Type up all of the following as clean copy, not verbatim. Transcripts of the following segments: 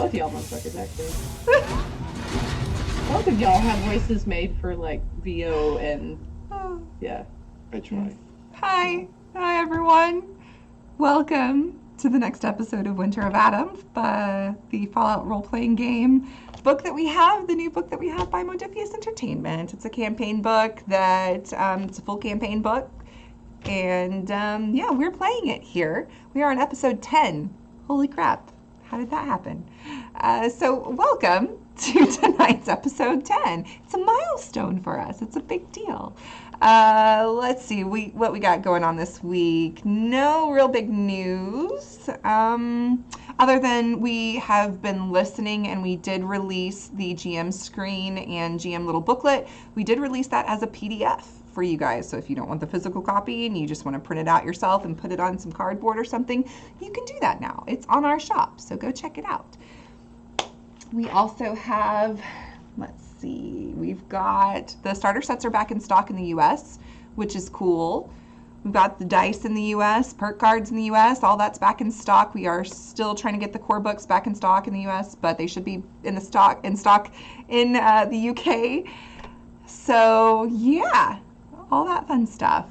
Both y'all motherfuckers, actually. Both of y'all have voices made for, like, VO and... yeah. I try. Hi everyone. Welcome to the next episode of Winter of Adam, the Fallout role-playing game book that we have, the new book that we have by Modiphius Entertainment. It's a campaign book it's a full campaign book, and yeah, we're playing it here. We are on episode 10. Holy crap, how did that happen? So welcome to tonight's episode 10. It's a milestone for us. It's a big deal. Let's see what we got going on this week. No real big news, other than we have been listening and we did release the GM screen and GM little booklet. We did release that as a PDF for you guys. So if you don't want the physical copy and you just want to print it out yourself and put it on some cardboard or something, you can do that now. It's on our shop, so go check it out. We also have, let's see, we've got the starter sets are back in stock in the US, which is cool. We've got the dice in the US, perk cards in the US, all that's back in stock. We are still trying to get the core books back in stock in the US, but they should be in stock in the UK. So yeah, all that fun stuff.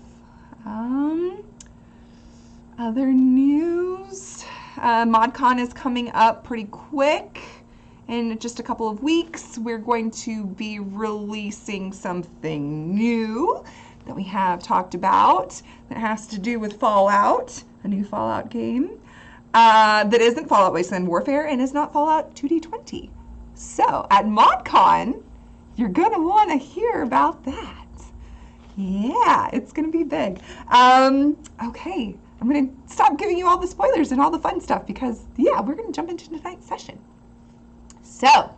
Other news, ModCon is coming up pretty quick. In just a couple of weeks, we're going to be releasing something new that we have talked about that has to do with Fallout, a new Fallout game that isn't Fallout Wasteland Warfare and is not Fallout 2D20. So at ModCon, you're going to want to hear about that. Yeah, it's going to be big. Okay, I'm going to stop giving you all the spoilers and all the fun stuff because, yeah, we're going to jump into tonight's session. So,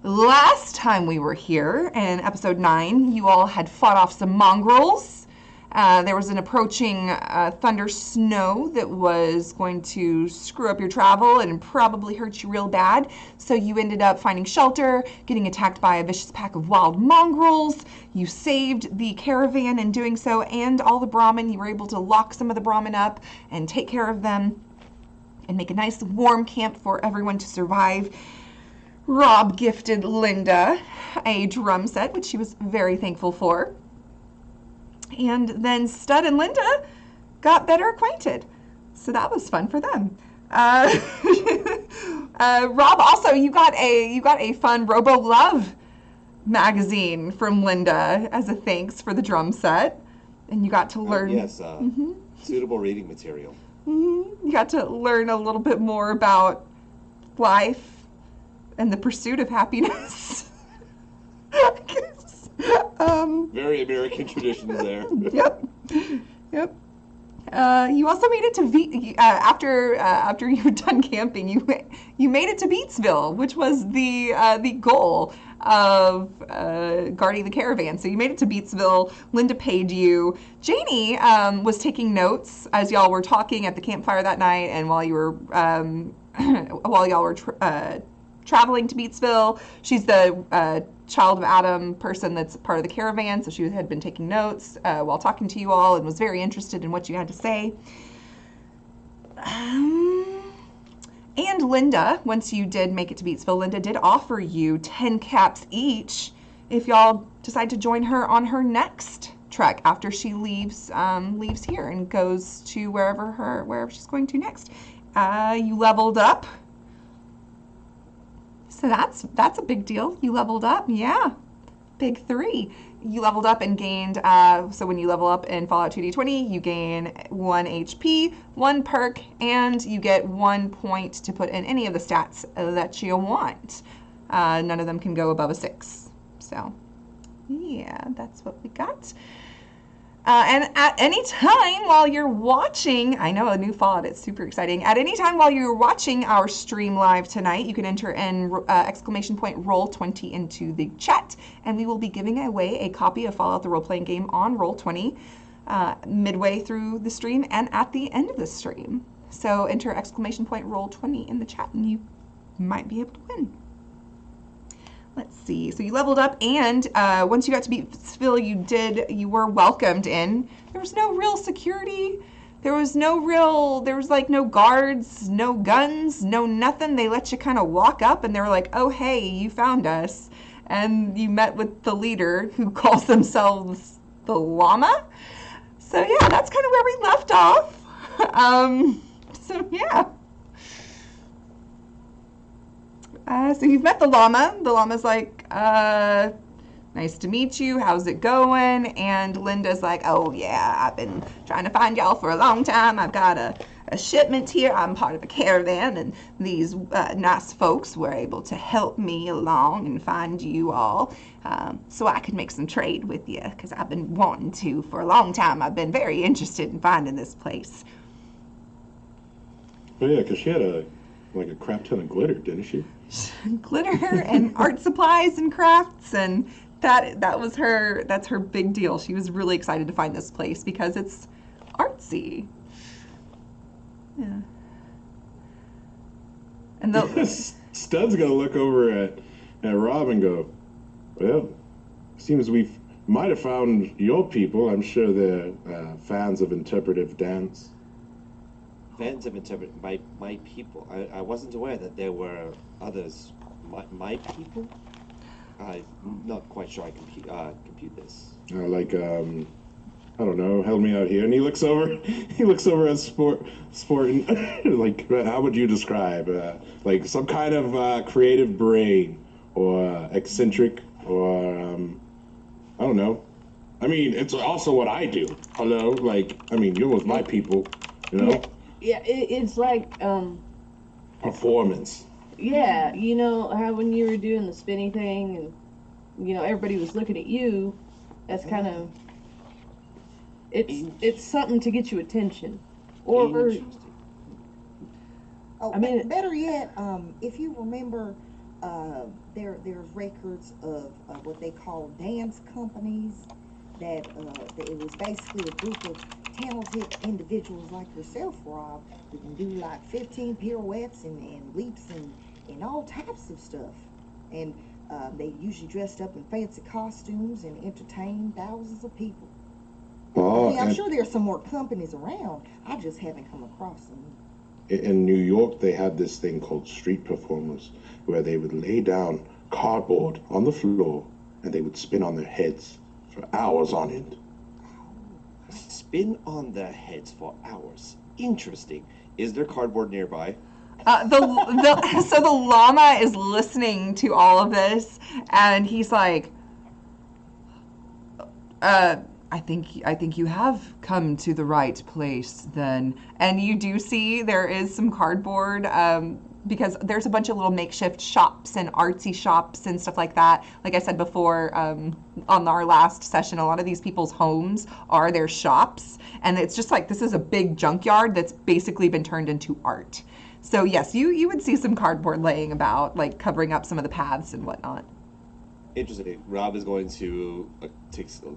last time we were here in episode 9, you all had fought off some mongrels. There was an approaching thunder snow that was going to screw up your travel and probably hurt you real bad. So you ended up finding shelter, getting attacked by a vicious pack of wild mongrels. You saved the caravan in doing so and all the Brahmin. You were able to lock some of the Brahmin up and take care of them and make a nice warm camp for everyone to survive. Rob gifted Linda a drum set, which she was very thankful for. And then Stud and Linda got better acquainted. So that was fun for them. Rob, also, you got a fun Robo Love magazine from Linda as a thanks for the drum set. And you got to learn... yes, suitable reading material. You got to learn a little bit more about life and the pursuit of happiness. Very American traditions there. Yep. You also made it to after you had done camping. You made it to Beatsville, which was the goal of guarding the caravan. So you made it to Beatsville. Linda paid you. Janie was taking notes as y'all were talking at the campfire that night, and while you were traveling to Beatsville. She's the child of Adam person that's part of the caravan, so she had been taking notes while talking to you all and was very interested in what you had to say. And Linda, once you did make it to Beatsville, Linda did offer you 10 caps each if y'all decide to join her on her next trek after she leaves here and goes to wherever she's going to next. You leveled up. So that's a big deal. You leveled up, yeah. Big 3. You leveled up and gained, so when you level up in Fallout 2D20, you gain 1 HP, 1 perk, and you get 1 point to put in any of the stats that you want. None of them can go above a 6. So, yeah, that's what we got. And at any time while you're watching, I know a new Fallout, it's super exciting. At any time while you're watching our stream live tonight, you can enter in !Roll20 into the chat, and we will be giving away a copy of Fallout the role-playing game on Roll20 midway through the stream and at the end of the stream. So enter !Roll20 in the chat, and you might be able to win. Let's see. So you leveled up, and once you got to Beatsville, you were welcomed in. There was no real security there was like no guards, no guns, no nothing. They let you kind of walk up and they were like, oh, hey, you found us. And you met with the leader who calls themselves the llama. So yeah, that's kind of where we left off. So yeah. So you've met the llama. The llama's like, nice to meet you. How's it going? And Linda's like, oh yeah, I've been trying to find y'all for a long time. I've got a shipment here. I'm part of a caravan, and these nice folks were able to help me along and find you all so I could make some trade with you, because I've been wanting to for a long time. I've been very interested in finding this place. Oh yeah, because she had a crap ton of glitter, didn't she? Glitter and art supplies and crafts, and that's her big deal. She was really excited to find this place because it's artsy. Yeah. And Stud's gonna look over at Rob and go, well, seems might have found your people. I'm sure they're fans of interpretive dance. Fans of interpret my people. I wasn't aware that there were others. My people? I'm not quite sure I compute this. I don't know, help me out here. And he looks over at Sport, like, how would you describe? Like some kind of creative brain, or eccentric, or, I don't know. I mean, it's also what I do. Hello? Like, I mean, you're with my people, you know? Yeah, it's like, Performance. yeah, you know how when you were doing the spinny thing and, you know, everybody was looking at you, that's kind of... It's something to get you attention, or Oh, I mean, better yet, if you remember, there's records of what they call dance companies. That it was basically a group of talented individuals like yourself, Rob, who can do like 15 pirouettes and leaps and all types of stuff. And they usually dressed up in fancy costumes and entertained thousands of people. Oh, Yeah, I'm sure there's some more companies around. I just haven't come across them. In New York, they had this thing called street performers, where they would lay down cardboard on the floor and they would spin on their heads for hours on end. Spin on their heads for hours. Interesting. Is there cardboard nearby? So the llama is listening to all of this, and he's like, I think you have come to the right place then. And you do see there is some cardboard, because there's a bunch of little makeshift shops and artsy shops and stuff like that. Like I said before, on our last session, a lot of these people's homes are their shops. And it's just like, this is a big junkyard that's basically been turned into art. So yes, you would see some cardboard laying about, like covering up some of the paths and whatnot. Interesting. Rob is going to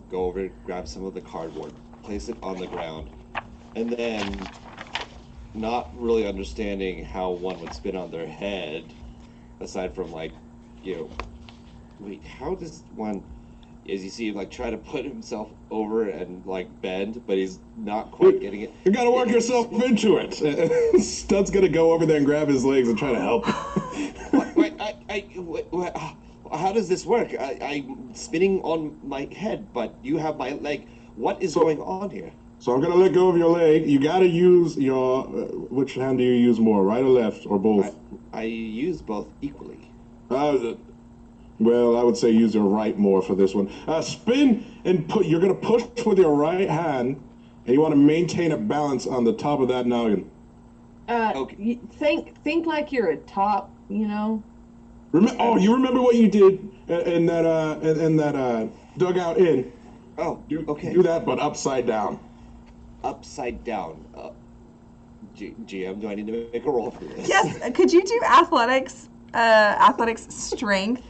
go over, grab some of the cardboard, place it on the ground, and then, not really understanding how one would spin on their head, aside from like, you know, wait, how does one, as you see him like try to put himself over and like bend, but he's not quite getting it. You gotta work yourself into it. Stud's gonna go over there and grab his legs and try to help him. Wait, how does this work? I'm spinning on my head, but you have my leg. What is going on here? So I'm gonna let go of your leg. You gotta use your, which hand do you use more, right or left, or both? I use both equally. Well, I would say use your right more for this one. Spin and you're gonna push with your right hand, and you want to maintain a balance on the top of that noggin. Okay. Think like you're atop, you know. You remember what you did in that dugout inn? Oh, okay. Do that, but upside down. Upside down. GM, do I need to make a roll for this? Yes, could you do athletics strength?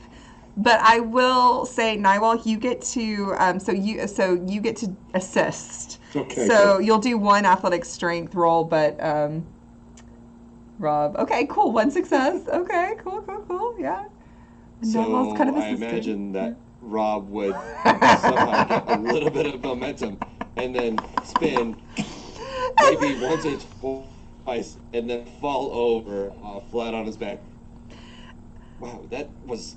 But I will say, Nywall, you get to so you get to assist. Okay. So cool. you'll do one athletics strength roll, but Rob. Okay, cool. One success. Okay, cool. Yeah. And So Nywall's kind of I assisting. imagine that Rob would somehow get a little bit of momentum and then spin. maybe once or twice, and then fall over flat on his back. Wow, that was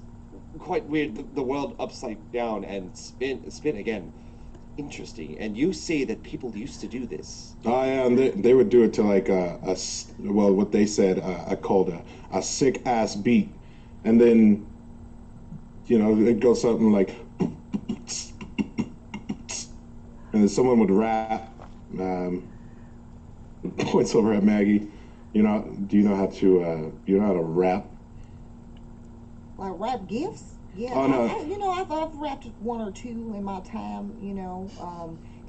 quite weird. The world upside down and spin again. Interesting. And you say that people used to do this. Oh yeah, and they would do it to like well, what they said I called a sick ass beat, and then it'd go something like, and then someone would rap. Points over at Maggie. Do you know how to rap? Like rap gifts? Yeah. Oh, no. I've rapped one or two in my time.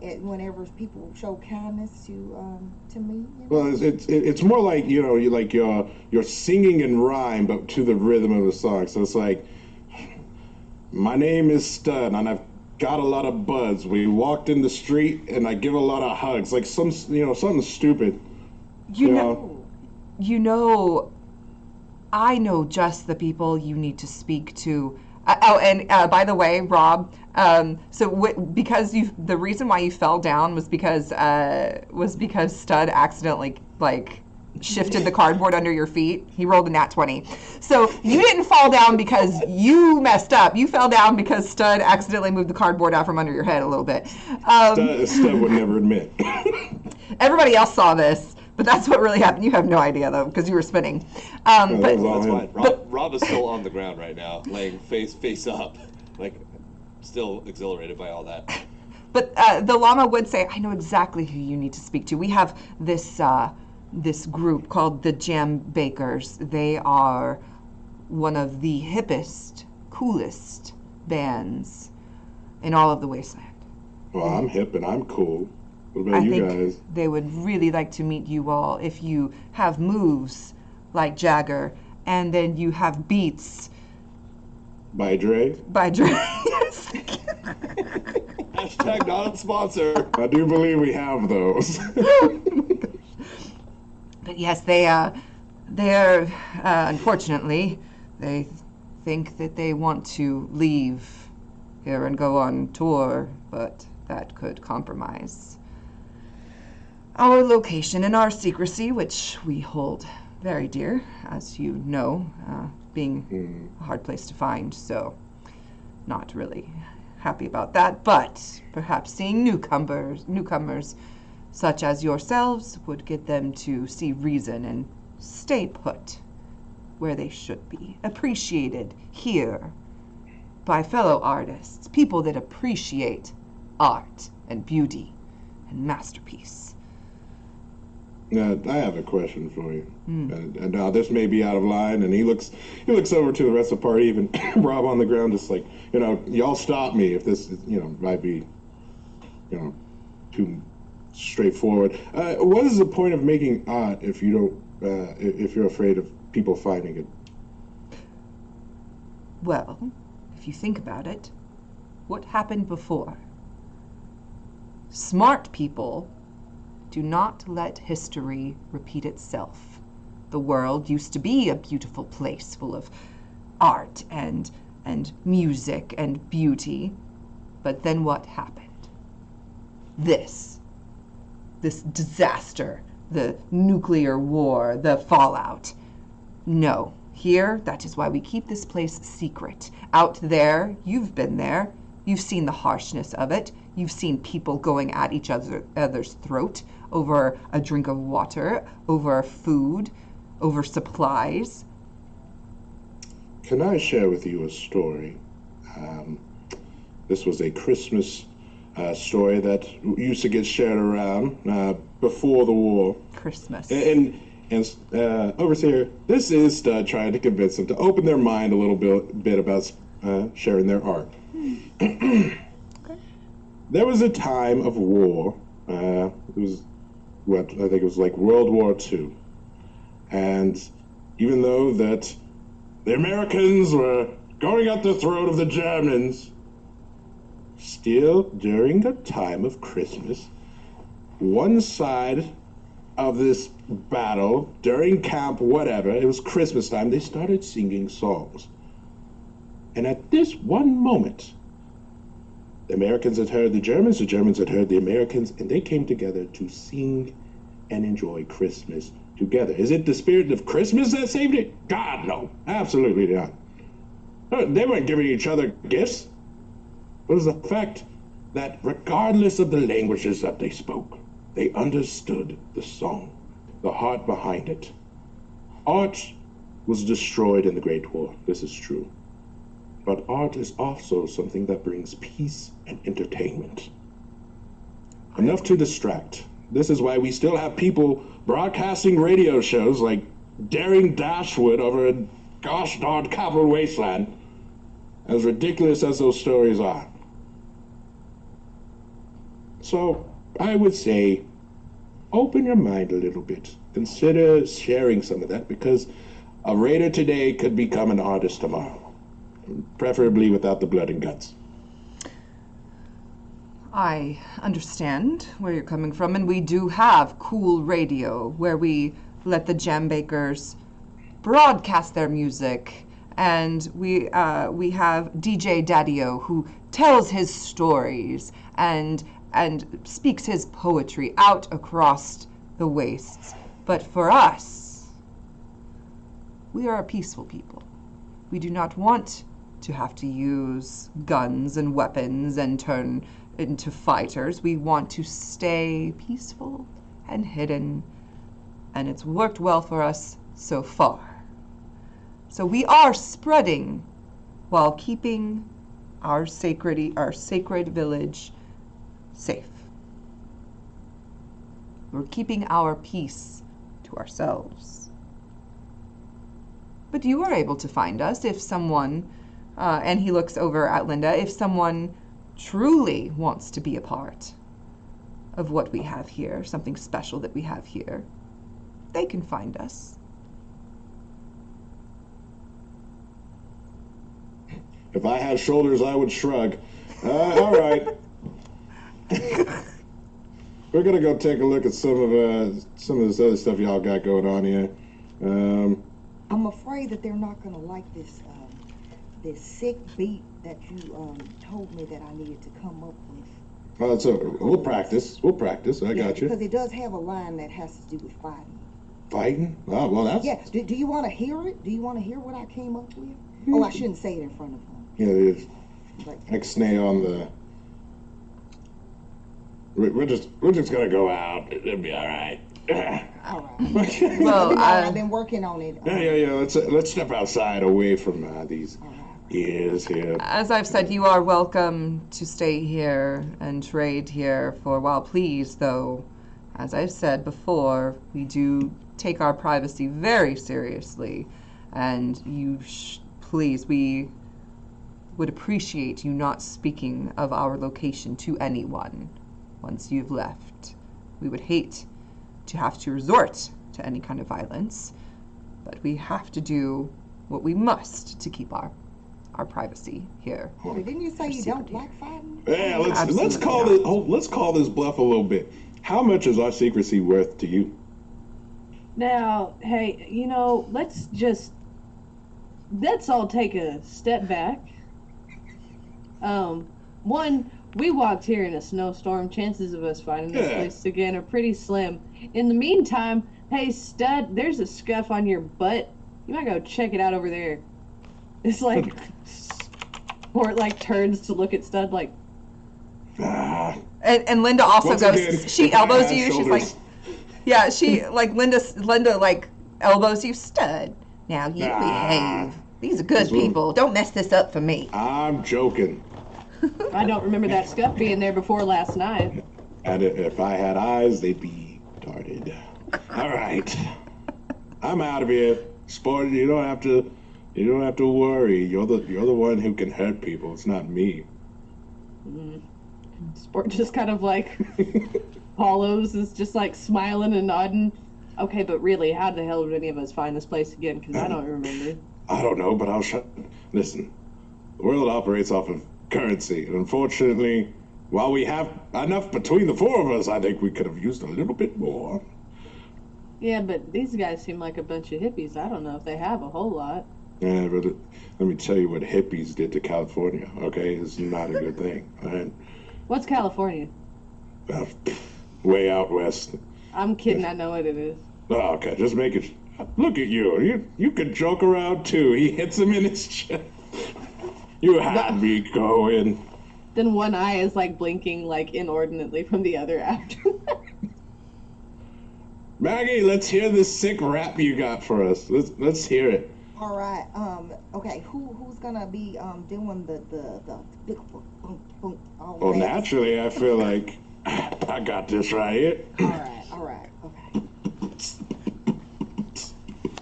Whenever people show kindness to me. Well, it's more like you're singing in rhyme, but to the rhythm of the song. So it's like, my name is Stud, and I've got a lot of buds. We walked in the street, and I give a lot of hugs, like something stupid. I know just the people you need to speak to. By the way, Rob, because the reason why you fell down was because Stud accidentally shifted the cardboard under your feet. He rolled a nat 20. So you didn't fall down because you messed up. You fell down because Stud accidentally moved the cardboard out from under your head a little bit. Stud would never admit. Everybody else saw this. But that's what really happened. You have no idea, though, because you were spinning. That's fine. Rob is still on the ground right now, laying face up, still exhilarated by all that. But the llama would say, I know exactly who you need to speak to. We have this group called the Jam Bakers. They are one of the hippest, coolest bands in all of the wasteland. Well, I'm hip and I'm cool. What about you guys? They would really like to meet you all if you have moves like Jagger, and then you have beats. By Dre? By Dre, yes. Hashtag not a sponsor. I do believe we have those. But yes, they're unfortunately, they think that they want to leave here and go on tour, but that could compromise our location and our secrecy, which we hold very dear, as you know, being a hard place to find, so not really happy about that, but perhaps seeing newcomers such as yourselves would get them to see reason and stay put where they should be, appreciated here by fellow artists, people that appreciate art and beauty and masterpiece. I have a question for you. Now this may be out of line, and he looks over to the rest of the party, even Rob on the ground, just like, y'all stop me if this, might be, too straightforward. What is the point of making art if you don't, if you're afraid of people finding it? Well, if you think about it, what happened before? Smart people do not let history repeat itself. The world used to be a beautiful place full of art and music and beauty. But then what happened? This disaster, the nuclear war, the fallout. No, here, that is why we keep this place secret. Out there, you've been there. You've seen the harshness of it. You've seen people going at each other's throat over a drink of water, over food, over supplies. Can I share with you a story? This was a Christmas story that used to get shared around before the war. Christmas. And Overseer, this is Stud trying to convince them to open their mind a little bit about sharing their art. Okay. There was a time of war. It was I think it was like World War II. And even though that the Americans were going at the throat of the Germans, still during the time of Christmas, one side of this battle, during camp, whatever, it was Christmas time, they started singing songs. And at this one moment, the Americans had heard the Germans had heard the Americans, and they came together to sing and enjoy Christmas together. Is it the spirit of Christmas that saved it? God, no. Absolutely not. They weren't giving each other gifts. It was the fact that regardless of the languages that they spoke, they understood the song, the heart behind it. Art was destroyed in the Great War. This is true. But art is also something that brings peace and entertainment. Enough to distract. This is why we still have people broadcasting radio shows like Daring Dashwood over a gosh darn capital wasteland, as ridiculous as those stories are. So, I would say, open your mind a little bit. Consider sharing some of that, because a raider today could become an artist tomorrow. Preferably without the blood and guts. I understand where you're coming from, and we do have cool radio where we let the jam bakers broadcast their music, and we have DJ Daddy-O who tells his stories and speaks his poetry out across the wastes. But for us, we are a peaceful people. We do not want to have to use guns and weapons and turn into fighters. We want to stay peaceful and hidden, and it's worked well for us so far. So we are spreading while keeping our sacred village safe. We're keeping our peace to ourselves. But you are able to find us if someone, and he looks over at Linda, if someone truly wants to be a part of what we have here, something special that we have here, they can find us. If I had shoulders, I would shrug. All right. We're gonna go take a look at some of this other stuff y'all got going on here. I'm afraid that they're not gonna like this sick beat that you told me that I needed to come up with. So we'll practice. I got you. Because it does have a line that has to do with fighting. Fighting? Oh, well, that's... Yeah. Do you want to hear it? Do you want to hear what I came up with? Oh, I shouldn't say it in front of them. Yeah, But Ixnay on the... We're just gonna go out. It'll be all right. all right. Well, I've been working on it. Yeah. Let's step outside, away from these ears here. As I've said, you are welcome to stay here and trade here for a while. Please, though, as I've said before, we do take our privacy very seriously, and please, we would appreciate you not speaking of our location to anyone once you've left. We would hate to have to resort to any kind of violence, but we have to do what we must to keep our privacy here. Well, didn't you say you don't like fighting? Yeah, let's call this bluff a little bit. How much is our secrecy worth to you? Now, hey, let's all take a step back. One, we walked here in a snowstorm. Chances of us finding this place again are pretty slim. In the meantime, hey, stud, there's a scuff on your butt. You might go check it out over there. It's like, or it like turns to look at Stud like. And Linda also goes. She elbows you. She's like, yeah. She like Linda like elbows you. Stud. Now you behave. These are good people. Don't mess this up for me. I'm joking. I don't remember that scuff being there before last night. And if I had eyes, they'd be darted. All right. I'm out of here. Sport, you don't have to worry. You're the one who can hurt people. It's not me. Sport just kind of like follows, is just like smiling and nodding. Okay, but really, how the hell did any of us find this place again? Because I don't remember. I don't know, but listen, the world operates off of currency, and unfortunately, while we have enough between the four of us, I think we could have used a little bit more. Yeah, but these guys seem like a bunch of hippies. I don't know if they have a whole lot. Yeah, but let me tell you what hippies did to California, okay? It's not a good thing. All right? What's California? Way out west. I'm kidding. I know what it is. Oh, okay, just make it. Look at you. You could joke around too. He hits him in his chest. You had me going. Then one eye is like blinking like inordinately from the other after. Maggie, let's hear this sick rap you got for us. Let's hear it. All right. Okay. Who's gonna be doing the big boom, all Well, that? naturally, I feel like I got this right here. All right. Okay.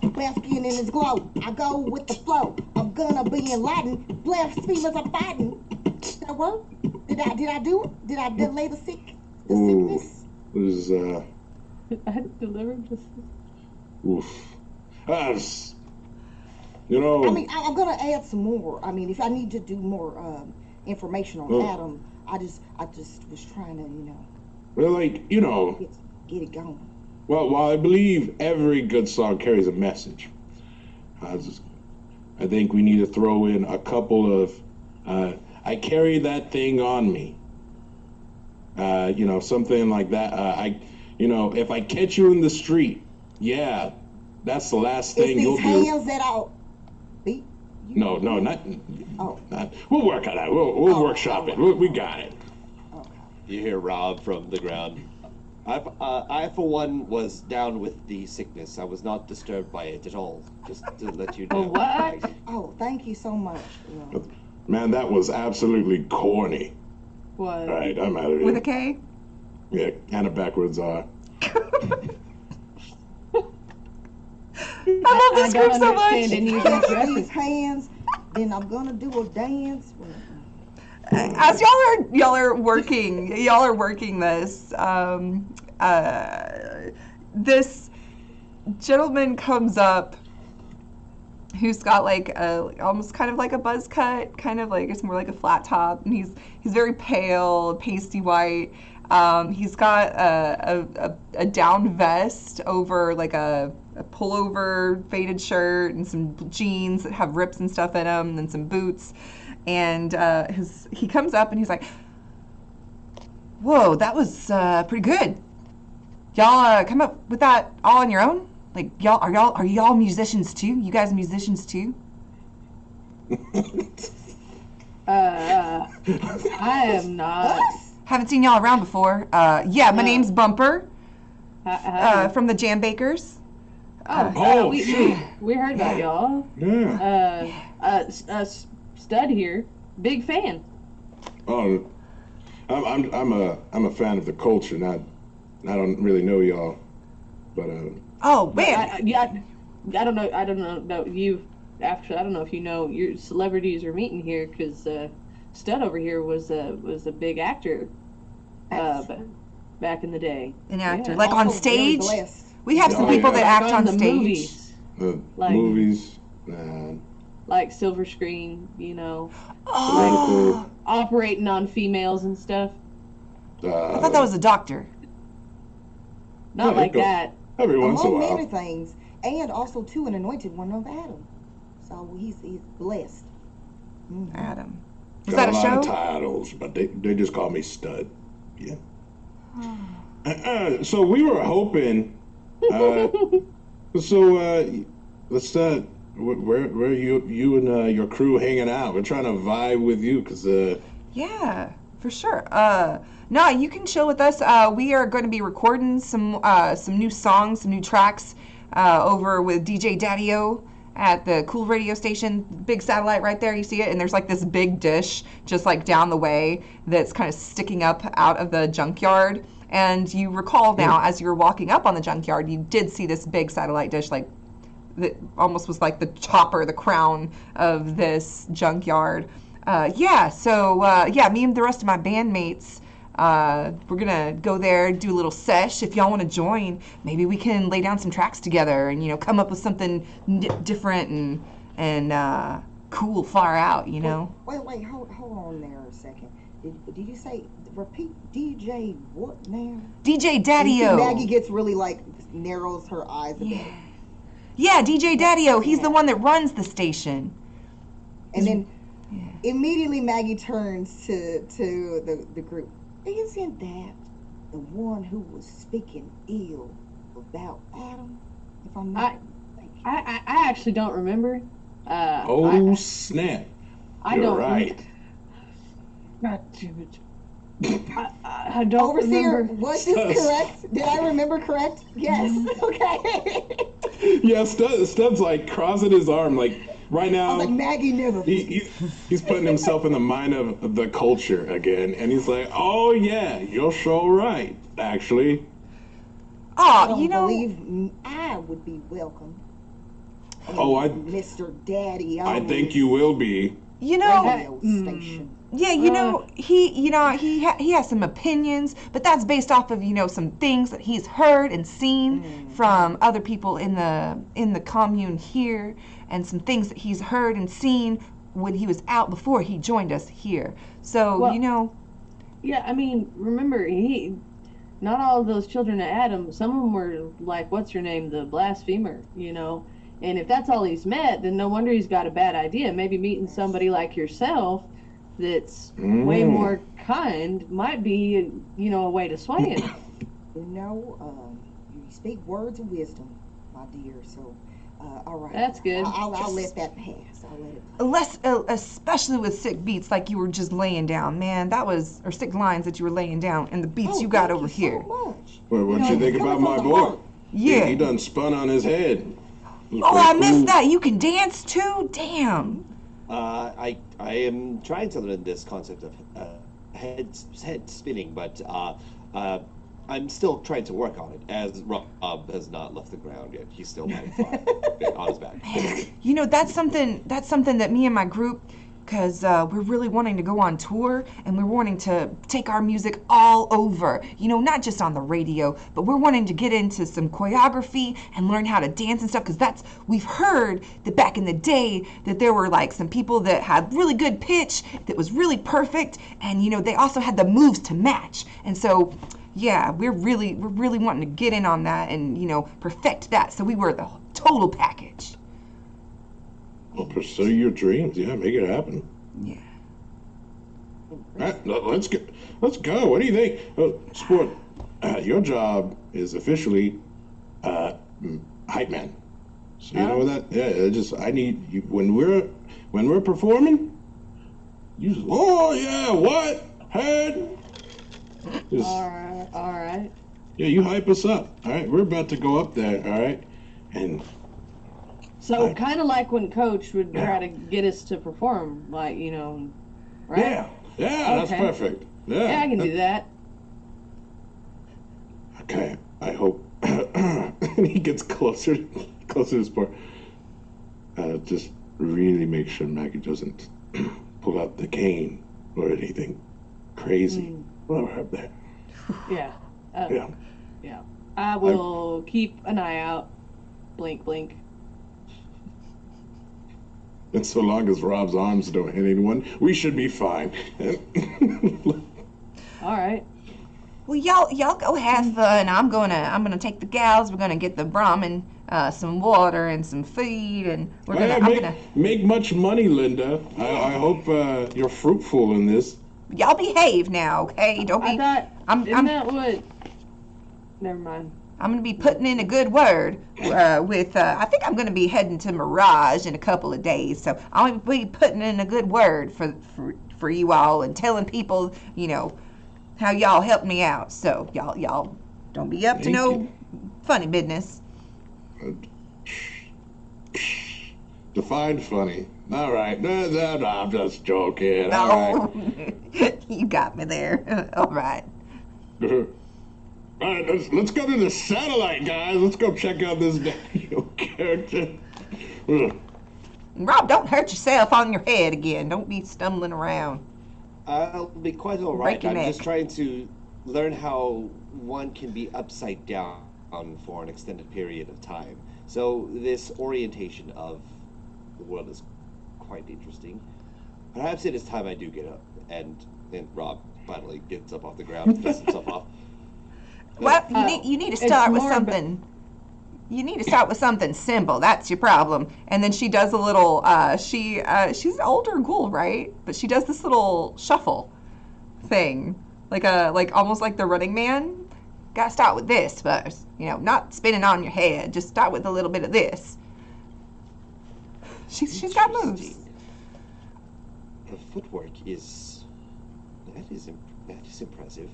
Basking in his glow, I go with the flow. I'm gonna be enlightened. Blasphemers are fighting. Did that work? Did I do it? Did I delay the sickness? This is I delivered this. oof. You know. I mean, I'm gonna add some more. I mean, if I need to do more information on Adam, I just was trying to, Well, like, get it going. Well, while I believe every good song carries a message, I think we need to throw in a couple of, I carry that thing on me. Something like that. If I catch you in the street, yeah, that's the last thing you'll do. It's these hands that I'll beat you. No, not. Oh. Not. We'll work on that. We'll workshop it. We got it. Okay. You hear Rob from the ground. I, for one, was down with the sickness. I was not disturbed by it at all. Just to let you know. What? Oh, thank you so much. Man, that was absolutely corny. What? All right, I'm out of here. With a K? Yeah, and a backwards R. I love this group so much. Catch these hands, then I'm gonna do a dance. As y'all are working this, this gentleman comes up who's got like almost kind of like a buzz cut, kind of like it's more like a flat top, and he's very pale, pasty white. He's got a down vest over like a pullover faded shirt and some jeans that have rips and stuff in them, and some boots. And he comes up and he's like, "Whoa, that was pretty good. Y'all come up with that all on your own? Like are y'all musicians too? You guys musicians too?" I am not. Haven't seen y'all around before. Yeah, my name's Bumper from the Jam Bakers. We heard about y'all. Yeah. Stud here, big fan. Oh, I'm a fan of the culture. I don't really know y'all, but Oh man. I don't know. I don't know. No, I don't know if you know your celebrities are meeting here because Stud over here was a big actor. Back in the day. An actor, Yeah. like on Also very stage. blessed. We have some Oh, people yeah. that act From on the stage. movies, Like- movies, like silver screen, Oh, operating on females and stuff. I thought that was a doctor. Not Yeah, like go- that. every once in a Among while. many things, and also too an anointed one of Adam. So he's blessed. Mhm. Adam. Was Got that a lot of show? titles, but they just call me Stud. Yeah. So we were hoping. Let's start. Where you and your crew hanging out? We're trying to vibe with you, cause Yeah, for sure. No, you can chill with us. We are going to be recording some new songs, some new tracks over with DJ Daddy-O at the cool radio station, big satellite right there. You see it, and there's like this big dish just like down the way that's kind of sticking up out of the junkyard. And you recall now, as you were walking up on the junkyard, you did see this big satellite dish, like that almost was like the topper, the crown of this junkyard. Me and the rest of my bandmates, we're gonna go there, do a little sesh. If y'all want to join, maybe we can lay down some tracks together and come up with something different and cool, far out. Wait, hold on there a second. Did you say repeat DJ what now? DJ Daddy-O. Maggie gets really narrows her eyes a bit. Yeah, DJ Daddy-O. He's the one that runs the station. And then immediately Maggie turns to the group. Isn't that the one who was speaking ill about Adam? If I'm not mistaken. I actually don't remember. Oh, snap. I You're don't. right. God damn it. I don't Overseer, remember. was this correct? Did I remember correct? Yes. Okay. Yeah, Stud's like crossing his arm, like right I now. was like, Maggie never. He's putting himself in the mind of the culture again, and he's like, "Oh yeah, you're so right, actually." I Oh, don't you know, believe I would be welcome. Oh, Mr. Daddy. I think you will be. you know, Radio station. yeah, you know, he has some opinions, but that's based off of, some things that he's heard and seen from other people in the commune here, and some things that he's heard and seen when he was out before he joined us here. So, Well- Yeah, I mean, remember, not all of those children of Adam, some of them were like, what's your name, the blasphemer, And if that's all he's met, then no wonder he's got a bad idea. Maybe meeting somebody like yourself that's way more kind might be, a way to sway him. You speak words of wisdom, my dear. So, all right. That's good. I'll let that pass. I'll let it pass. Less, especially with sick beats like you were just laying down, man. Or sick lines that you were laying down, and the beats you got over here. So much. Well, what you think about my boy? Yeah. He done spun on his head. Oh, I missed that. You can dance too? Damn. I am trying to learn this concept of head spinning, but I'm still trying to work on it, as Rob has not left the ground yet. He's still lying flat on his back. That's something that me and my group, because we're really wanting to go on tour, and we're wanting to take our music all over, not just on the radio, but we're wanting to get into some choreography and learn how to dance and stuff, because we've heard that back in the day that there were like some people that had really good pitch that was really perfect, and they also had the moves to match. And so yeah, we're really wanting to get in on that and perfect that, so we were the total package. Well, pursue your dreams. Yeah, make it happen. Yeah. All right, let's go. What do you think? Oh, Sport, your job is officially hype man. So you know that? Yeah, I need you when we're performing. Oh yeah, what? Head. All right. Yeah, you hype us up. All right, we're about to go up there. All right, and. So kind of like when Coach would try to get us to perform, like, right? Yeah, that's Okay. perfect. Yeah, Yeah, I can do that. Okay, I hope. And he gets closer to Sport. Just really make sure Maggie doesn't pull out the cane or anything crazy while we're up there. Yeah. Yeah. I will keep an eye out. Blink, blink. And so long as Rob's arms don't hit anyone, we should be fine. All right. Well, y'all go have fun. I'm gonna take the gals. We're gonna get the Brahmin some water and some feed, and make much money, Linda. I hope you're fruitful in this. Y'all behave now, okay? Don't be. Never mind. I'm gonna be putting in a good word with. I think I'm gonna be heading to Mirage in a couple of days, so I'll be putting in a good word for you all and telling people, how y'all helped me out. So y'all don't be up to no funny business. Define funny. All right. No, I'm just joking. All right. You got me there. All right. All right, let's go to the satellite, guys. Let's go check out this Daniel character. Rob, don't hurt yourself on your head again. Don't be stumbling around. I'll be quite all right. Break your I'm neck. just trying to learn how one can be upside down for an extended period of time. So this orientation of the world is quite interesting. Perhaps it is time I do get up. And Rob finally gets up off the ground, dusts himself off. Well, you need to start with something. You need to start with something simple. That's your problem. And then she does a little. She's an older ghoul, right? But she does this little shuffle thing, like almost like the Running Man gotta start with this first. Not spinning on your head. Just start with a little bit of this. She's got moves. Interesting. The footwork is impressive.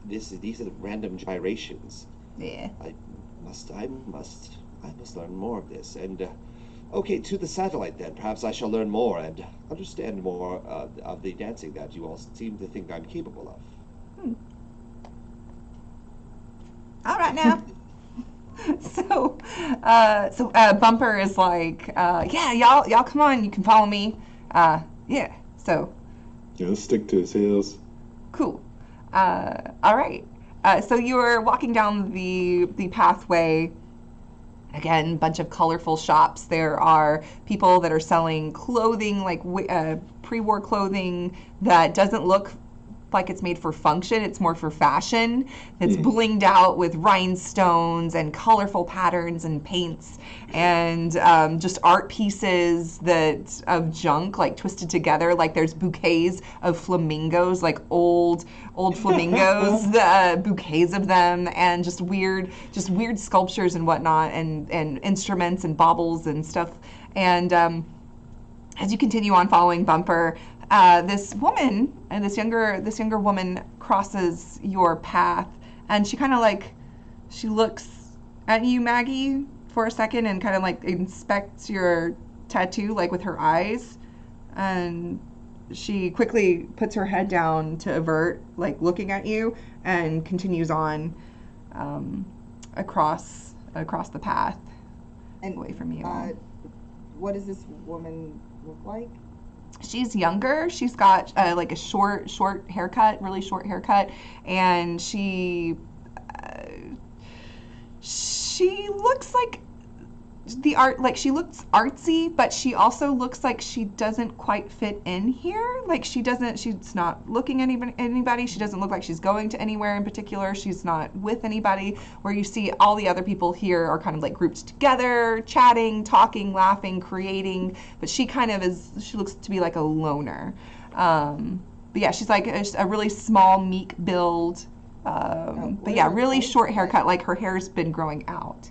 These are the random gyrations. Yeah. I must learn more of this. And okay, to the satellite then. Perhaps I shall learn more and understand more of the dancing that you all seem to think I'm capable of. All right now. So Bumper is like, yeah, y'all come on, you can follow me. Yeah. So. Yeah, let's stick to his heels. Cool. All right. So you're walking down the pathway. Again, bunch of colorful shops. There are people that are selling clothing, like pre-war clothing that doesn't look like it's made for function. It's more for fashion. It's blinged out with rhinestones and colorful patterns and paints and just art pieces of junk like twisted together. Like there's bouquets of flamingos, like old flamingos, bouquets of them, and just weird sculptures and whatnot, and instruments and baubles and stuff. And as you continue on following Bumper, this woman and this younger woman crosses your path, and she kind of she looks at you, Maggie, for a second, and kind of inspects your tattoo with her eyes, and she quickly puts her head down to avert looking at you, and continues on across the path And away from you. what does this woman look like? She's younger. She's got a short haircut, really short haircut, and she looks like she looks artsy, but she also looks like she doesn't quite fit in here. She's not looking at anybody. She doesn't look like she's going to anywhere in particular. She's not with anybody. Where you see all the other people here are kind of grouped together, chatting, talking, laughing, creating. But she she looks to be like a loner. But yeah, she's like a really small, meek build. But yeah, really short haircut. Like her hair's been growing out.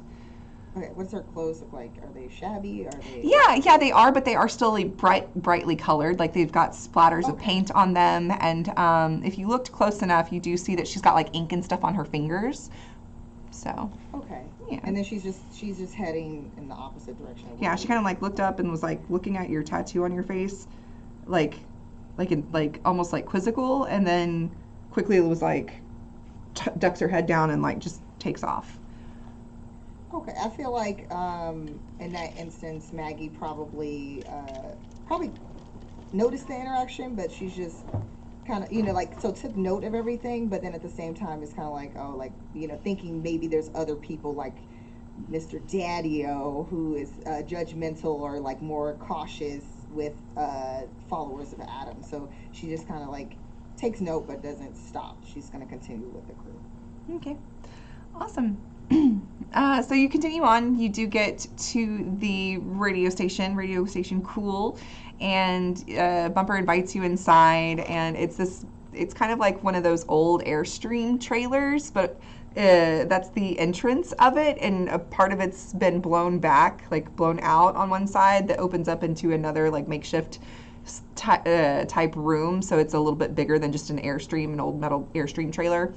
Okay, what's her clothes look like? Are they shabby? Are they? Yeah, they are, but they are still brightly colored. They've got splatters of paint on them, and if you looked close enough, you do see that she's got ink and stuff on her fingers. So. Okay. Yeah. And then she's just heading in the opposite direction. Yeah, she kind of looked up and was looking at your tattoo on your face, almost quizzical, and then quickly was ducks her head down and just takes off. Okay, I feel like in that instance, Maggie probably noticed the interaction, but she's just kind of, took note of everything, but then at the same time, it's kind of thinking maybe there's other people like Mr. Daddy-O who is judgmental or more cautious with followers of Adam. So she just kind of takes note but doesn't stop. She's going to continue with the crew. Okay, awesome. So you continue on. You do get to the radio station Cool, and Bumper invites you inside, and it's kind of like one of those old Airstream trailers, but that's the entrance of it, and a part of it's been blown out on one side that opens up into another makeshift type room, so it's a little bit bigger than just an old metal Airstream trailer.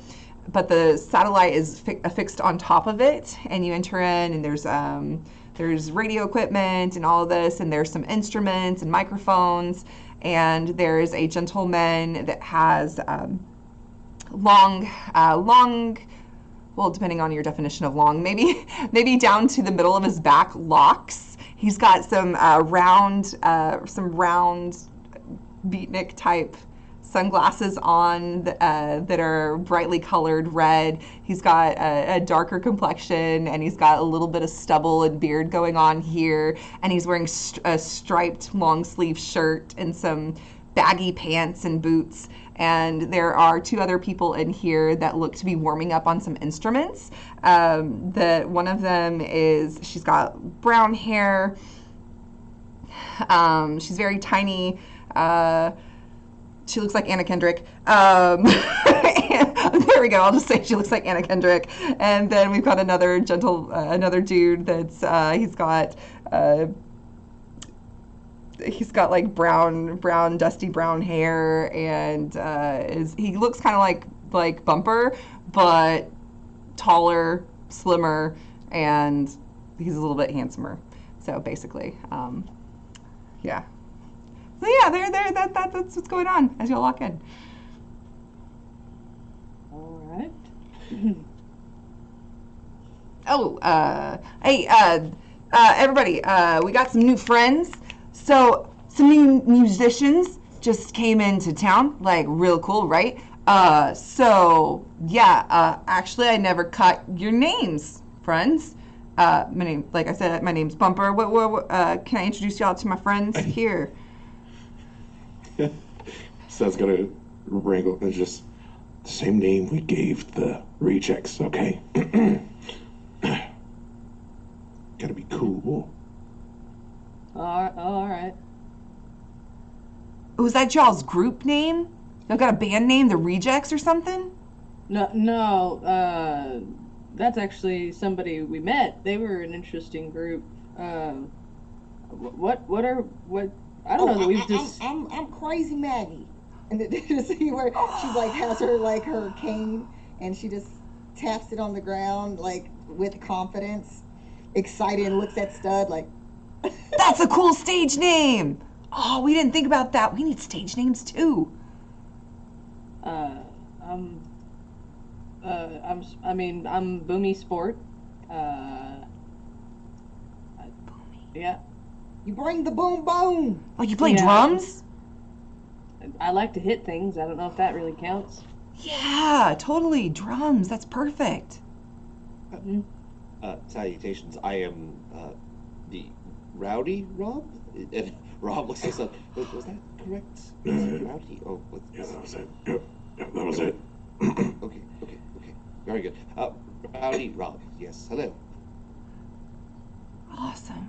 But the satellite is affixed on top of it, and you enter in, and there's radio equipment and all of this, and there's some instruments and microphones, and there's a gentleman that has long, well, depending on your definition of long, maybe down to the middle of his back locks. He's got some round beatnik type sunglasses on that are brightly colored red. He's got a darker complexion, and he's got a little bit of stubble and beard going on here, and he's wearing a striped long sleeve shirt and some baggy pants and boots. And there are two other people in here that look to be warming up on some instruments. That one of them she's got brown hair. She's very tiny. She looks like Anna Kendrick. There's There we go. I'll just say she looks like Anna Kendrick. And then we've got another another dude that's he's got like brown, dusty brown hair, and he looks kind of like Bumper, but taller, slimmer, and he's a little bit handsomer. So basically, yeah. So yeah, that's what's going on as y'all walk in. All right. Oh, hey, everybody, we got some new friends. So some new musicians just came into town, like real cool, right? So yeah, actually I never caught your names, friends. My name, like I said, my name's Bumper. What can I introduce y'all to my friends here? Seth's gonna wrangle. It's just the same name we gave the rejects, okay? Gotta be cool. All right. Was that y'all's group name? Y'all got a band name, the Rejects or something? No, that's actually somebody we met. They were an interesting group. What? I don't know that we've just. I'm Crazy Maggie, and to see where she like has her cane, and she just taps it on the ground like with confidence, excited, and looks at Stud like. That's a cool stage name. Oh, we didn't think about that. We need stage names too. I'm Boomy Sport. Yeah. You bring the boom boom. Like you play drums? I like to hit things. I don't know if that really counts. Yeah, totally. Drums. That's perfect. Salutations. I am the Rowdy Rob. And Rob looks like was that correct? Rowdy. Oh, Yeah, that was it. Yep, that was it. Okay. Very good. Rowdy Rob. Yes. Hello. Awesome.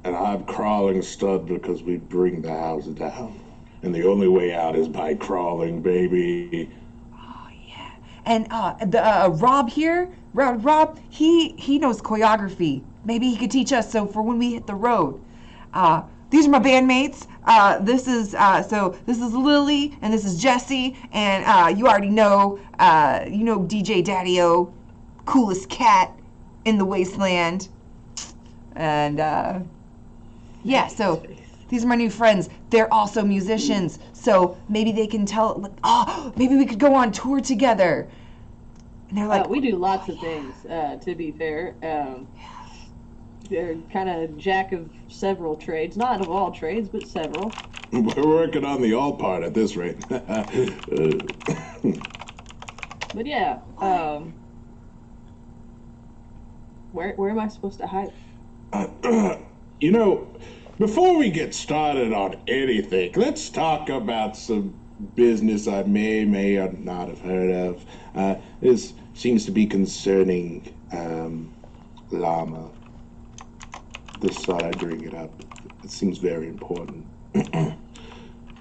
And I'm crawling Stud because we bring the house down. And the only way out is by crawling, baby. Oh yeah. And the Rob here, Rob, he knows choreography. Maybe he could teach us so for when we hit the road. These are my bandmates. This is Lily and this is Jesse, and you already know DJ Daddy-O, coolest cat in the wasteland. And yeah, so these are my new friends. They're also musicians, so maybe they can tell. Like, oh, maybe we could go on tour together. And they're like, we do lots of things. To be fair, they're kind of jack of several trades, not of all trades, but several. We're working on the all part at this rate. But yeah, where am I supposed to hide? Before we get started on anything, let's talk about some business I may not have heard of. This seems to be concerning Llama. This thought I'd bring it up. It seems very important.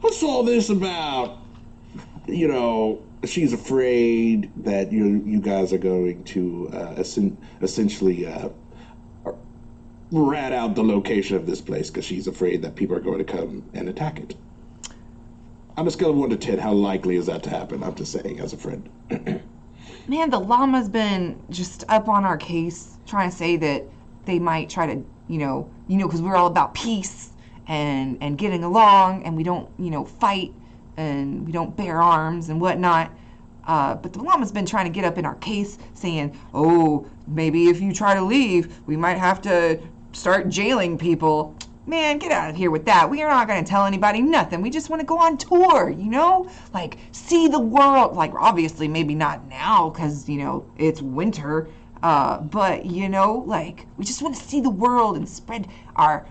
What's all this about? She's afraid that you guys are going to essentially rat out the location of this place because she's afraid that people are going to come and attack it. On a scale of 1 to 10, how likely is that to happen? I'm just saying, as a friend. man, the llama's been just up on our case, trying to say that they might try to, because we're all about peace and getting along, and we don't, fight, and we don't bear arms and whatnot. But the llama's been trying to get up in our case, saying, oh, maybe if you try to leave, we might have to start jailing people. Man, get out of here with that. We are not going to tell anybody nothing. We just want to go on tour, like see the world. Like, obviously, maybe not now because, it's winter. But, like, we just want to see the world and spread our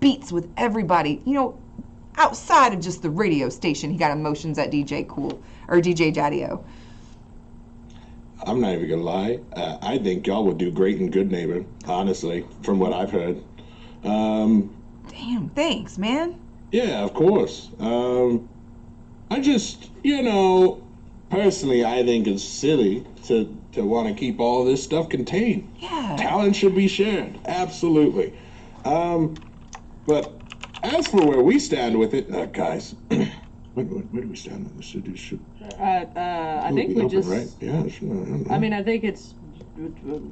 beats with everybody, outside of just the radio station. He got emotions at DJ Cool or DJ Daddy-O. I'm not even going to lie. I think y'all would do great in Good Neighbor, honestly, from what I've heard. Damn, thanks, man. Yeah, of course. I just, Personally, I think it's silly to want to keep all this stuff contained. Yeah. Talent should be shared, absolutely. But as for where we stand with it, guys, where do we stand on this? Should I think we open, just. right? Yeah. I mean, I think it's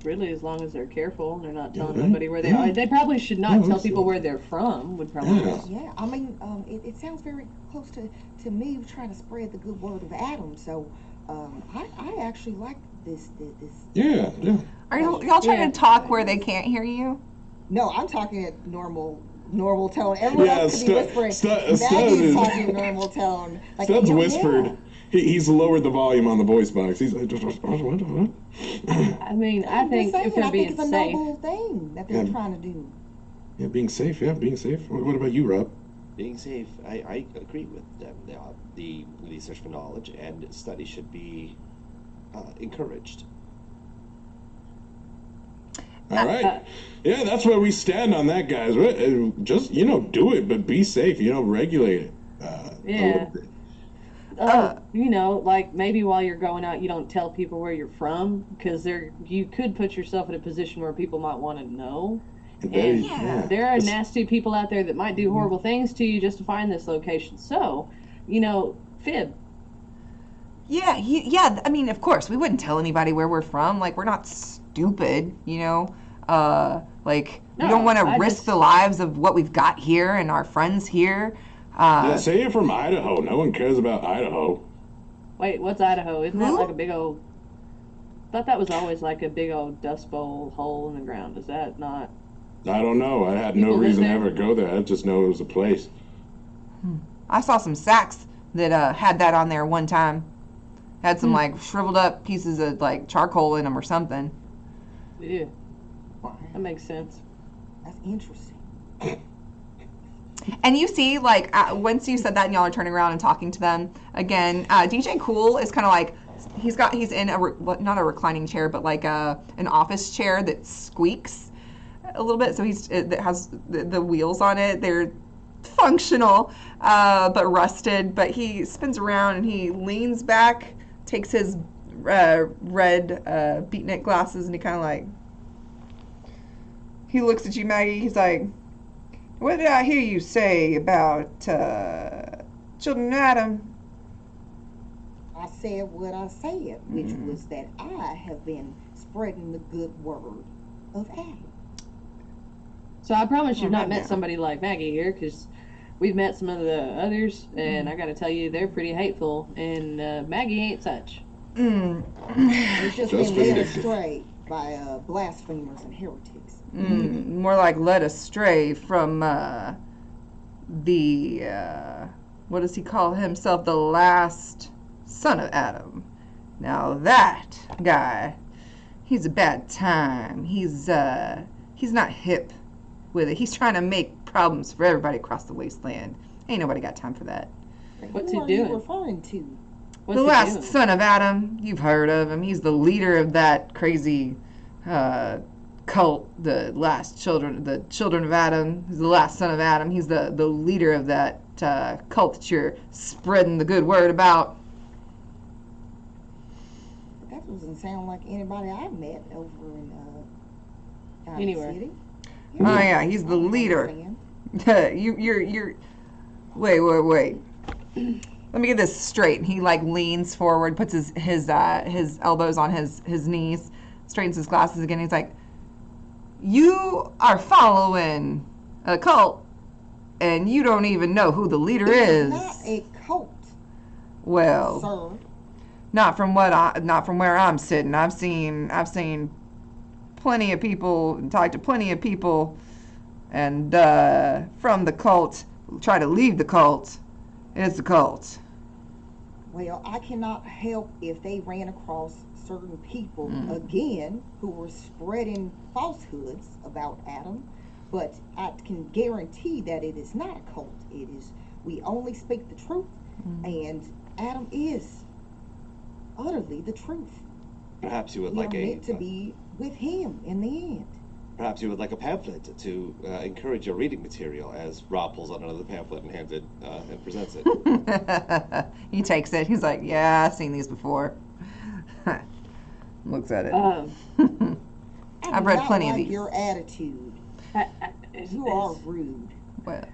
really as long as they're careful and they're not telling nobody where they are. They probably should not tell people where they're from. Would probably. Yeah. I mean, it sounds very close to me trying to spread the good word of Adam. So, I actually like this. Yeah. Are y'all trying to talk where they can't hear you? No, I'm talking at normal tone. Everyone else could be whispering. Stud's Maggie's talking normal tone. Like, Stud's whispered. Yeah. He's lowered the volume on the voice box. He's like, what? I mean, I think if they're being it's a safe. noble thing that they're trying to do. Yeah, being safe. What about you, Rob? Being safe, I agree with them. The search for knowledge and study should be encouraged. All right. Yeah, that's where we stand on that, guys. Just, do it, but be safe. Regulate it. Yeah. Like maybe while you're going out, you don't tell people where you're from, because you could put yourself in a position where people might want to know. And there are nasty people out there that might do horrible things to you just to find this location. So, fib. Yeah. I mean, of course, we wouldn't tell anybody where we're from. Like, we're not stupid, we don't want to risk the lives of what we've got here and our friends here. Say you're from Idaho. No one cares about Idaho. Wait, what's Idaho? Isn't that like a big old... I thought that was always like a big old dust bowl hole in the ground. Is that not... I don't know. I had no reason to ever go there. I just know it was a place. I saw some sacks that had that on there one time. Had some like shriveled up pieces of like charcoal in them or something. Yeah. That makes sense. That's interesting. And you see, like, once you said that and y'all are turning around and talking to them again, DJ Cool is kind of like, he's in not a reclining chair, but like an office chair that squeaks a little bit. So that has the wheels on it. They're functional, but rusted. But he spins around and he leans back, takes his red beatnik glasses, and he kind of like, he looks at you, Maggie. He's like, "What did I hear you say about children of Adam?" I said what I said, which was that I have been spreading the good word of Adam. So I promise you've not met somebody like Maggie here, because we've met some of the others, and I got to tell you, they're pretty hateful, and Maggie ain't such. It's just been led astray by blasphemers and heretics. More like led astray from the what does he call himself? The last son of Adam. Now that guy, he's a bad time. He's not hip with it. He's trying to make problems for everybody across the wasteland. Ain't nobody got time for that. What's Who he doing? Are you referring to? What's The he last doing? son of Adam. You've heard of him. He's the leader of that crazy cult, the children of Adam. He's the last son of Adam. He's the leader of that cult that you're spreading the good word about. That doesn't sound like anybody I've met over in Anywhere. City. Oh yeah, he's the leader. You're. Wait. Let me get this straight. And he like leans forward, puts his elbows on his knees, straightens his glasses again. He's like, "You are following a cult, and you don't even know who the leader is." Not a cult, Well, sir. not from where I'm sitting. I've seen plenty of people and talked to plenty of people, and from the cult try to leave the cult. It's the cult. Well, I cannot help if they ran across certain people again who were spreading falsehoods about Adam, but I can guarantee that it is not a cult. It is, we only speak the truth, and Adam is utterly the truth. Perhaps you would We like are a meant to be with him in the end. perhaps you would like a pamphlet to encourage your reading material, as Rob pulls out another pamphlet and hands it and presents it. He takes it. He's like, yeah, I've seen these before. Looks at it. I've read plenty of these. Your attitude. You are rude. Well,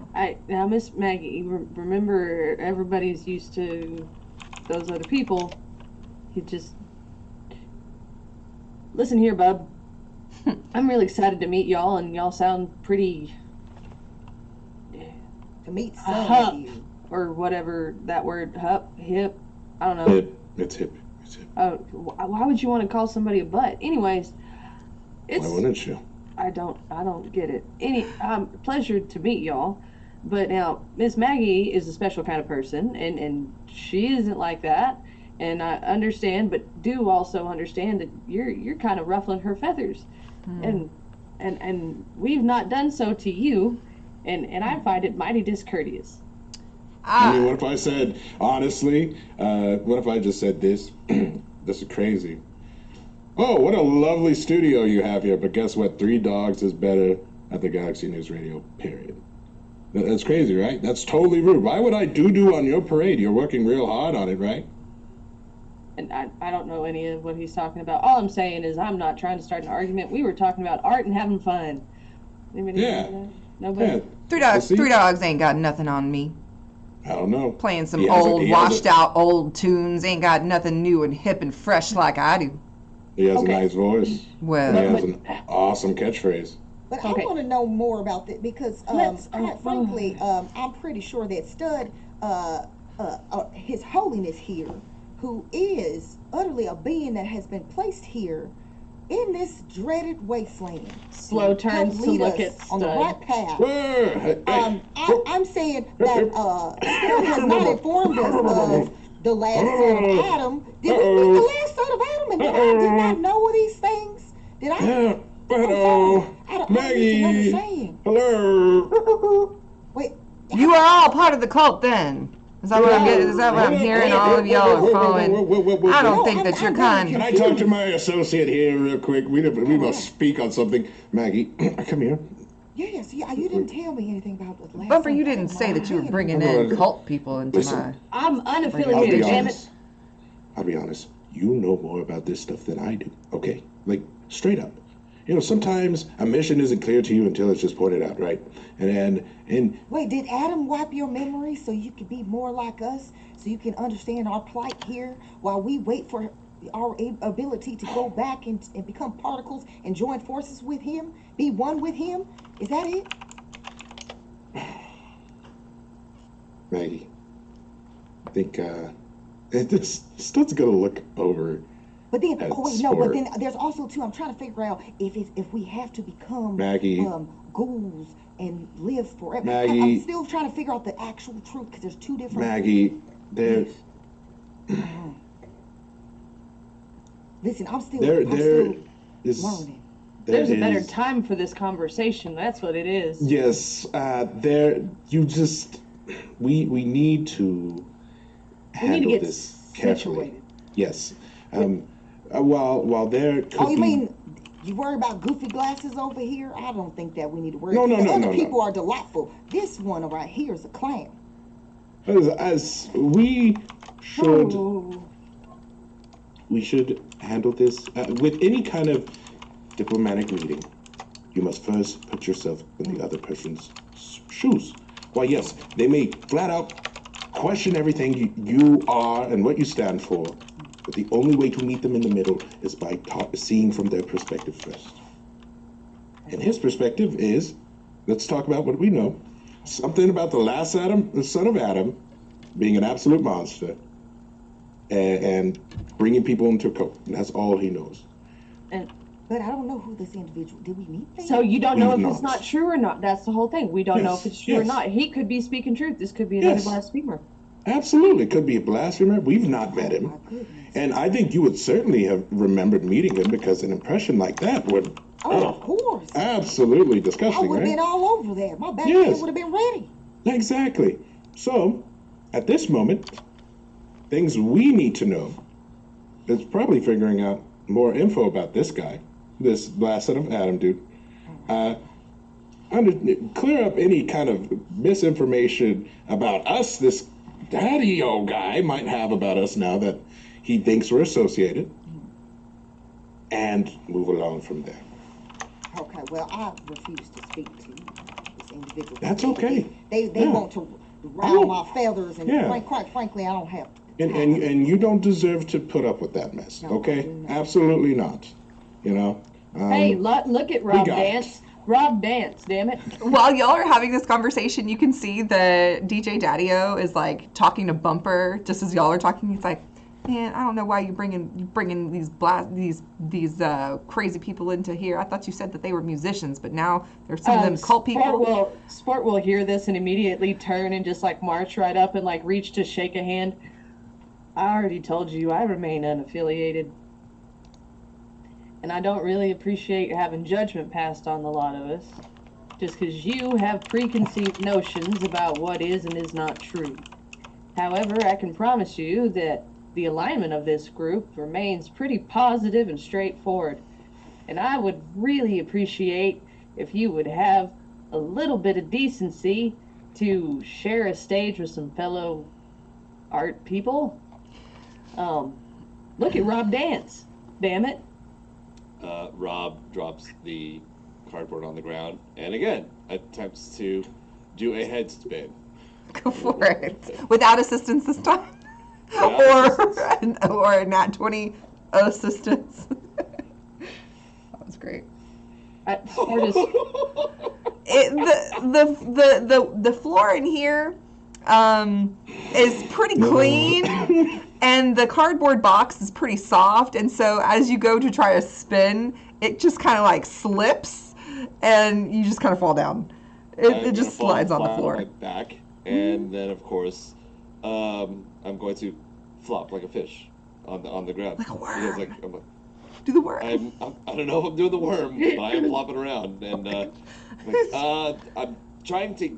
now, Miss Maggie, remember everybody's used to those other people. You just listen here, bub. I'm really excited to meet y'all, and y'all sound pretty To meet some of you. or whatever that word, hip. I don't know. Hip. It's hip. It's hip. Oh, why would you want to call somebody a butt? Anyways, Why wouldn't you? I don't get it. Pleasure to meet y'all. But now, Miss Maggie is a special kind of person, and she isn't like that. And I understand, but do also understand that you're kind of ruffling her feathers, and we've not done so to you, and I find it mighty discourteous. I mean, what if I said, honestly, what if I just said this? This is crazy. Oh, what a lovely studio you have here, but guess what? 3 dogs is better at the Galaxy News Radio, period. That's crazy, right? That's totally rude. Why would I do on your parade? You're working real hard on it, right? And I don't know any of what he's talking about. All I'm saying is I'm not trying to start an argument. We were talking about art and having fun. Anybody Yeah. know that? Nobody? Yeah. 3 dogs ain't got nothing on me. I don't know. Playing some He has old, a- washed out old tunes, ain't got nothing new and hip and fresh like I do. He has Okay. a nice voice. Well, And he has an awesome catchphase. But Okay. I want to know more about that because, quite frankly, I'm pretty sure that Stud, His Holiness here, who is utterly a being that has been placed here in this dreaded wasteland. Slow turns to lead look us at on the Stud. right path. Hey, I'm saying that Stud has not informed us of the last son of Adam. Did we meet the last son of Adam and did I not know these things? Did I? Yeah, hello, I don't need to Maggie. understand. Hello. Wait. you are all part of the cult then. Is that what I'm getting? Is that what I'm hearing? All of y'all are following. I don't think that you're Can kind. I talk to my associate here real quick? We must speak on something. Maggie, come here. Yes, yeah, you didn't tell me anything about the last Bumper, son you of didn't Adam. say that you were Why bringing didn't in cult people into Listen. my... I'm I'll be unaffiliated, damn it. honest. I'll be honest. You know more about this stuff than I do, okay? Like, straight up. You know, sometimes a mission isn't clear to you until it's just pointed out, right? And Wait, did Adam wipe your memory so you could be more like us? So you can understand our plight here while we wait for our ability to go back and become particles and join forces with him? Be one with him? Is that it? Maggie, I think this Stud's gonna look over. But then, As oh wait, no. But sport. then there's also too. I'm trying to figure out if we have to become Maggie. ghouls and live forever. Maggie. I'm still trying to figure out the actual truth because there's 2 different. Maggie, there, Listen, I'm still. there I'm still is. learning. There's a better is- time for this conversation. That's what it is. Yes, we need to handle get this carefully. situated. Yes. While there could Oh, you be. mean you worry about goofy glasses over here? I don't think that we need to worry. No, no, the no, other no, no. people are delightful. This one right here is a clown. As we should, Oh. we should handle this with any kind of diplomatic meeting. You must first put yourself in the other person's shoes. Why, yes, they may flat out question everything you are and what you stand for, but the only way to meet them in the middle is by seeing from their perspective first. And his perspective is, let's talk about what we know. Something about the last Adam, the son of Adam, being an absolute monster, and bringing people into a cult. And that's all he knows. And But I don't know who this individual. Did we meet them? so you don't know if We've it's not. not true or not. That's the whole thing. We don't know if it's true or Yes. not. He could be speaking truth. This could be another Yes. blasphemer. Absolutely, could be a blasphemer. We've not met Oh, him. my goodness. And I think you would certainly have remembered meeting him because an impression like that would Oh, of course. absolutely I disgusting, would have right? been all over that. My back Yes. end would have been ready. Exactly. So, at this moment, things we need to know is probably figuring out more info about this guy, this last son of Adam dude, clear up any kind of misinformation about us this daddy-o guy might have about us now that he thinks we're associated, and move along from there. Okay, well, I refuse to speak to this individual. That's okay. They Yeah. want to rile my feathers, and Yeah. quite frankly, I don't have And you don't deserve to put up with that mess, No, okay? I do not. Absolutely not. You know? Hey, look at Rob got it. dance. Rob dance, damn it. While y'all are having this conversation, you can see that DJ Daddy-O is like talking to Bumper just as y'all are talking. He's like, "Man, I don't know why you bringing these crazy people into here. I thought you said that they were musicians, but now they're some of them cult people." Sport will hear this and immediately turn and just like march right up and like reach to shake a hand. I already told you I remain unaffiliated. And I don't really appreciate having judgment passed on a lot of us. Just because you have preconceived notions about what is and is not true. However, I can promise you that the alignment of this group remains pretty positive and straightforward. And I would really appreciate if you would have a little bit of decency to share a stage with some fellow art people. Look at Rob dance, damn it. Rob drops the cardboard on the ground and again attempts to do a head spin. Go for it. Without assistance this time? Without or a nat 20 assistance. That was great. Sport is The floor in here is pretty clean, and the cardboard box is pretty soft, and so as you go to try to spin, it just kind of like slips, and you just kind of fall down. It just slides on the floor. On my back, and then of course, I'm going to flop like a fish on the ground. Like a worm. Because, I'm like, Do the worm. I don't know if I'm doing the worm, but I am flopping around, and I'm trying to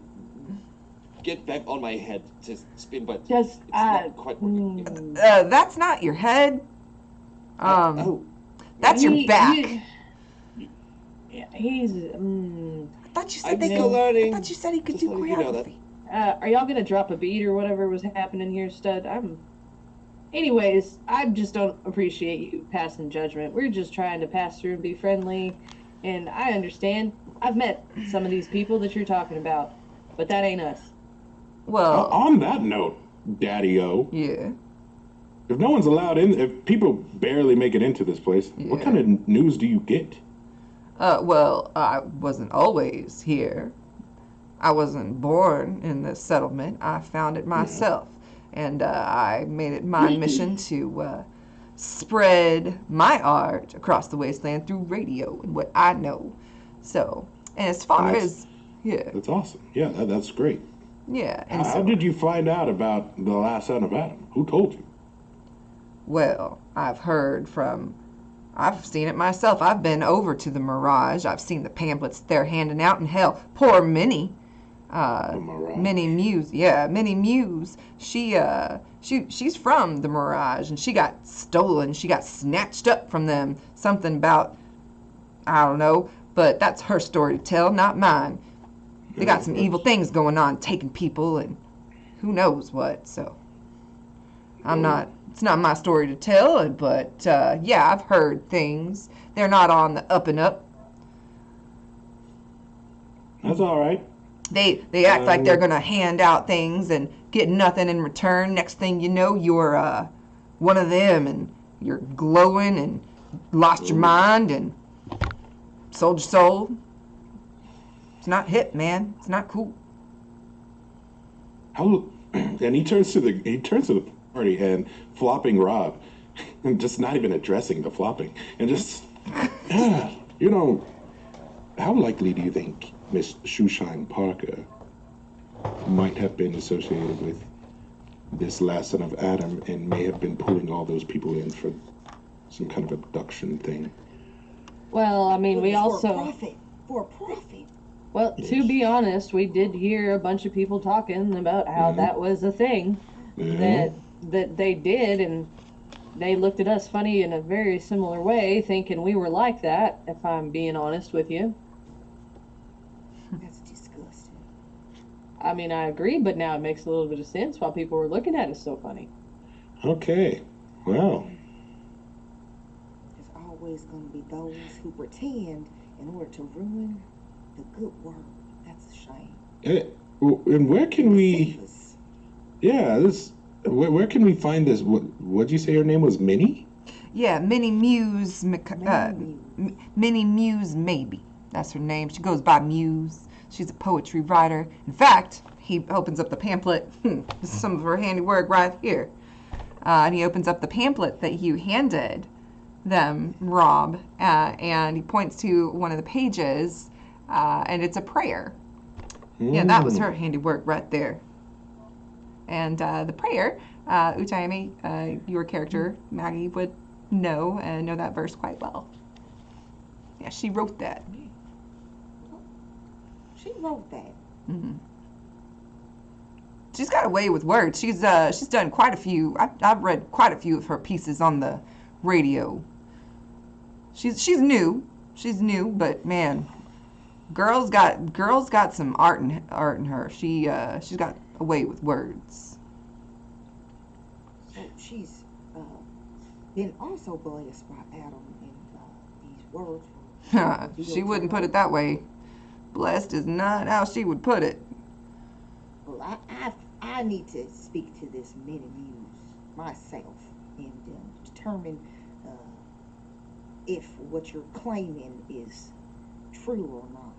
get back on my head to spin, but just it's not quite working. That's not your head. That's your back. He's. I thought you said I'm they still could. learning. I thought you said he could Just do letting you know that. choreography. Are y'all gonna drop a beat or whatever was happening here, Stud? Anyways, I just don't appreciate you passing judgment. We're just trying to pass through and be friendly, and I understand. I've met some of these people that you're talking about, but that ain't us. Well, On that note, Daddy-O, yeah. if no one's allowed in, if people barely make it into this place, what Yeah. kind of news do you get? Well, I wasn't always here. I wasn't born in this settlement. I found it myself. And I made it my mission to spread my art across the wasteland through radio and what I know. So, and as far as, yeah, That's awesome. Yeah, that's great. yeah. And How so, did you find out about the last son of Adam? Who told you? well, I've seen it myself. I've been over to the Mirage. I've seen the pamphlets they're handing out, and hell, poor Minnie. Mirage. Minnie Muse. Yeah, Minnie Muse. She's from the Mirage, and she got stolen. She got snatched up from them. Something about, I don't know, but that's her story to tell, not mine. They got some evil things going on, taking people and who knows what. So it's not my story to tell, but yeah, I've heard things. They're not on the up and up. That's all right. They act like they're gonna hand out things and get nothing in return. Next thing you know, you're one of them, and you're glowing and lost your mind and sold your soul. It's not hip, man. It's not cool. And he turns to the party and flopping Rob, and just not even addressing the flopping, and just how likely do you think Miss Shoeshine Parker might have been associated with this last son of Adam and may have been pulling all those people in for some kind of abduction thing? Well, I mean, we For also. a profit. Well, to be honest, we did hear a bunch of people talking about how that was a thing that they did, and they looked at us funny in a very similar way, thinking we were like that, if I'm being honest with you. That's disgusting. I mean, I agree, but now it makes a little bit of sense why people were looking at it so funny. Okay. Well, There's always going to be those who pretend in order to ruin the good work. That's a shame. and where can we? Save us. Yeah, this. Where can we find this? What'd you say her name was? Minnie? Yeah, Minnie Muse. Minnie Minnie Muse, maybe. That's her name. She goes by Muse. She's a poetry writer. In fact, he opens up the pamphlet. This is some of her handiwork right here. And he opens up the pamphlet that you handed them, Rob, and he points to one of the pages, and it's a prayer. Yeah, that was her handiwork right there. And the prayer, Utayami, your character, Maggie, would know that verse quite well. Yeah, she wrote that. She wrote that. Mm-hmm. She's got a way with words. She's done quite a few. I've read quite a few of her pieces on the radio. She's new. She's new, but man, girl's got some art in her. She's got a way with words. So she's been also blessed by Adam, and these words were She wouldn't put it that way. Blessed is not how she would put it. Well, I need to speak to this Minnie Muse myself and determine if what you're claiming is true or not.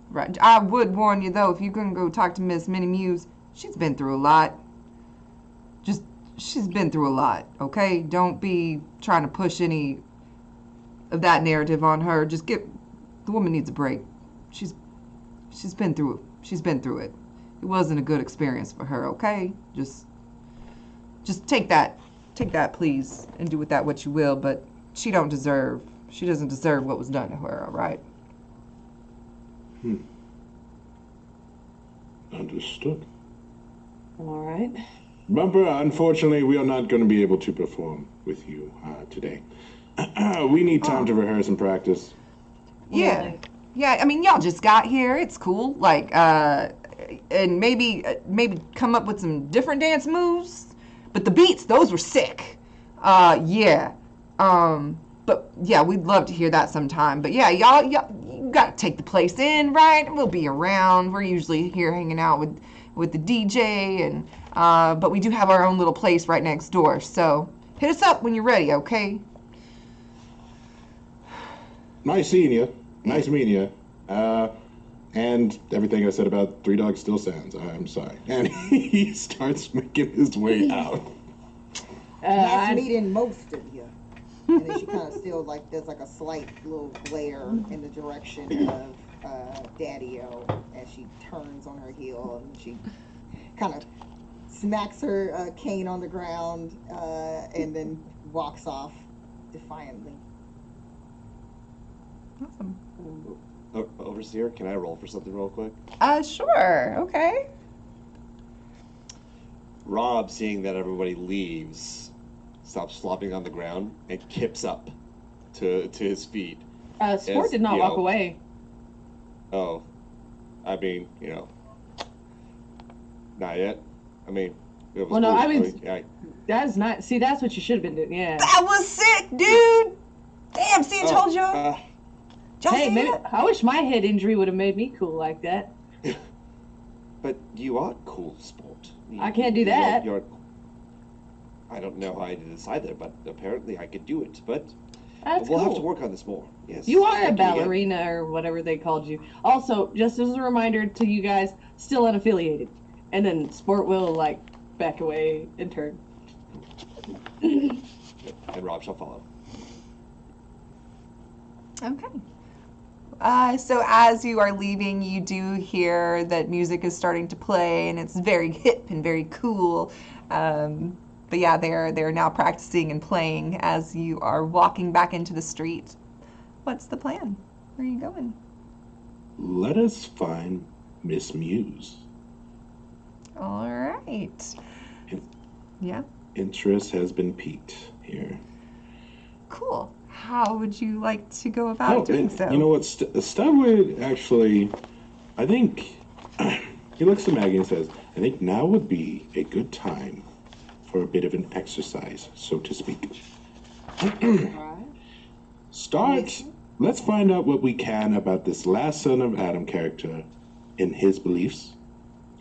Right. I would warn you though, if you couldn't go talk to Miss Minnie Muse, she's been through a lot. She's been through a lot, okay? Don't be trying to push any of that narrative on her. The woman needs a break. She's been through it. It wasn't a good experience for her, okay? Just take that, please, and do with that what you will, but she doesn't deserve what was done to her, all right? Understood. All right. Bumper, unfortunately, we are not going to be able to perform with you today. We need time to rehearse and practice. Yeah. Yeah, I mean, y'all just got here. It's cool. Like, and maybe come up with some different dance moves. But the beats, those were sick. Yeah. But yeah, we'd love to hear that sometime. But yeah, y'all you got to take the place in, right? We'll be around. We're usually here hanging out with the DJ, and but we do have our own little place right next door. So hit us up when you're ready, okay? Nice seeing you. Nice meeting you. And everything I said about Three Dogs still stands. I'm sorry. And he starts making his way out. Nice meeting most of you. And then she kind of still there's a slight little glare in the direction of Daddy-O as she turns on her heel, and she kind of smacks her cane on the ground and then walks off defiantly. Awesome. Overseer, can I roll for something real quick? Sure. Okay. Rob, seeing that everybody leaves, stops flopping on the ground and kips up to his feet. Sport did not walk away. Oh, I mean, not yet. I mean, it was Well, no, cool. I mean, yeah. that's not. See, that's what you should have been doing. Yeah. That was sick, dude. Damn, see, I told y'all. Hey, maybe I wish my head injury would have made me cool like that. But you are cool, Sport. I can't do that. I don't know how I did this either, but apparently I could do it. But That's we'll cool. have to work on this more. Yes. You are a Thank you again. ballerina or whatever they called you. Also, just as a reminder to you guys, still unaffiliated. And then Sport will back away and turn. And Rob shall follow. Okay. So as you are leaving, you do hear that music is starting to play, and it's very hip and very cool. But yeah, they're now practicing and playing as you are walking back into the street. What's the plan? Where are you going? Let us find Miss Muse. All right. Yeah. Interest has been piqued here. Cool. How would you like to go about doing so? You know what? Stub would actually, I think, he looks to Maggie and says, I think now would be a good time for a bit of an exercise, so to speak. Right. Let's find out what we can about this last son of Adam character and his beliefs.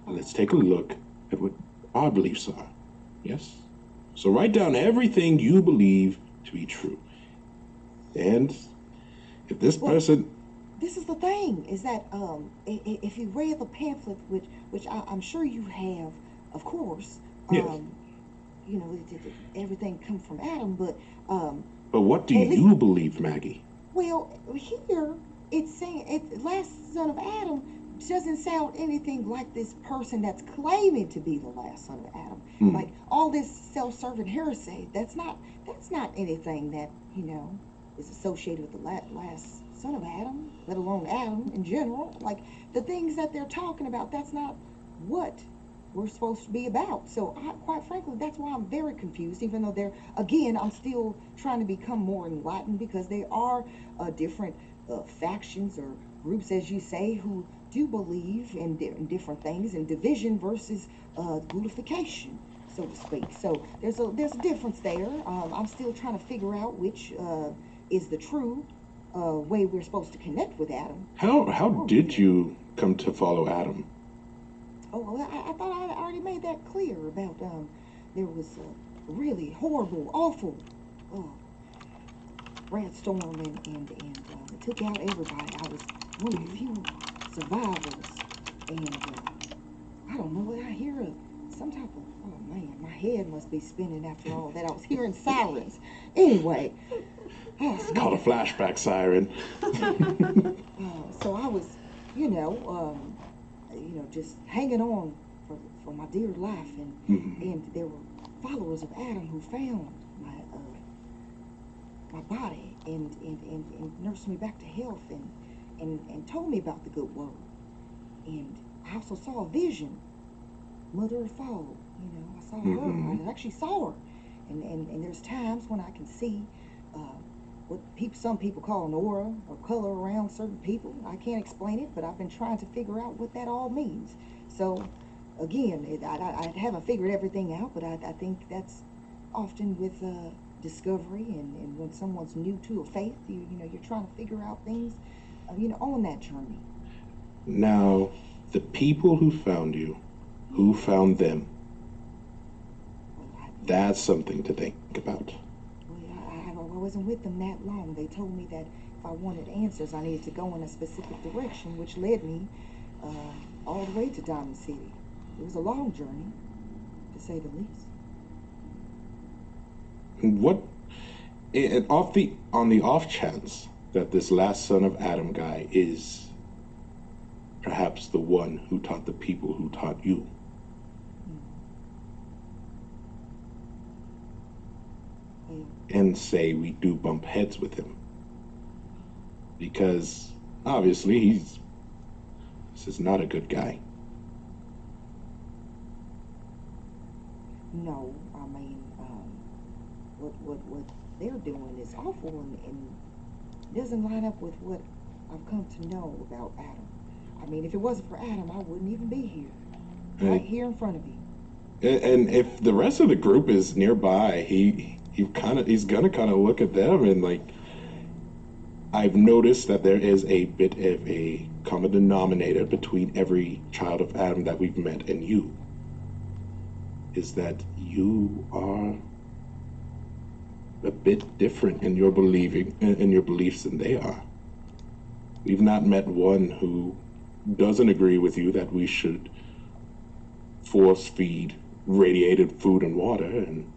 Let's take a look at what our beliefs are. Yes? So write down everything you believe to be true. And if this person... This is the thing, is that if you read the pamphlet, which I'm sure you have, of course, Yes. you know, everything comes from Adam, but what do you believe, Maggie? well, here it's saying last son of Adam doesn't sound anything like this person that's claiming to be the last son of Adam. Like all this self-serving heresy, that's not anything that, you know, is associated with the last son of Adam, let alone Adam in general. Like the things that they're talking about, that's not what we're supposed to be about. So quite frankly, that's why I'm very confused, even though I'm still trying to become more enlightened, because there are different factions or groups, as you say, who do believe in different things, and division versus unification, so to speak. So there's a difference there. I'm still trying to figure out which is the true way we're supposed to connect with Adam. How did you come to follow Adam? Oh, well, I thought I already made that clear about there was a really horrible, awful rat storm, and it took out everybody. I was one of the few survivors, and I don't know, I hear some type of, oh man, my head must be spinning after all that. I was hearing sirens. Anyway. It's called a flashback siren. So I was, you know, just hanging on for my dear life, and there were followers of Adam who found my body and nursed me back to health and told me about the good word. And I also saw a vision, mother of fall. You know, I saw her. I actually saw her, and there's times when I can see what some people call an aura or color around certain people. I can't explain it, but I've been trying to figure out what that all means. So, again, I haven't figured everything out, but I think that's often with discovery, and when someone's new to a faith, you know, you're trying to figure out things, you know, on that journey. Now, the people who found you, who found them? That's something to think about. I wasn't with them that long. They told me that if I wanted answers, I needed to go in a specific direction, which led me all the way to Diamond City. It was a long journey, to say the least. On the off chance that this last son of Adam guy is perhaps the one who taught the people who taught you. And say we do bump heads with him, because obviously this is not a good guy. No, I mean, what they're doing is awful, and doesn't line up with what I've come to know about Adam. I mean, if it wasn't for Adam, I wouldn't even be here, right here in front of you. And if the rest of the group is nearby, he's gonna kind of look at them, and like, I've noticed that there is a bit of a common denominator between every child of Adam that we've met and you, is that you are a bit different in your beliefs than they are. We've not met one who doesn't agree with you that we should force feed radiated food and water, and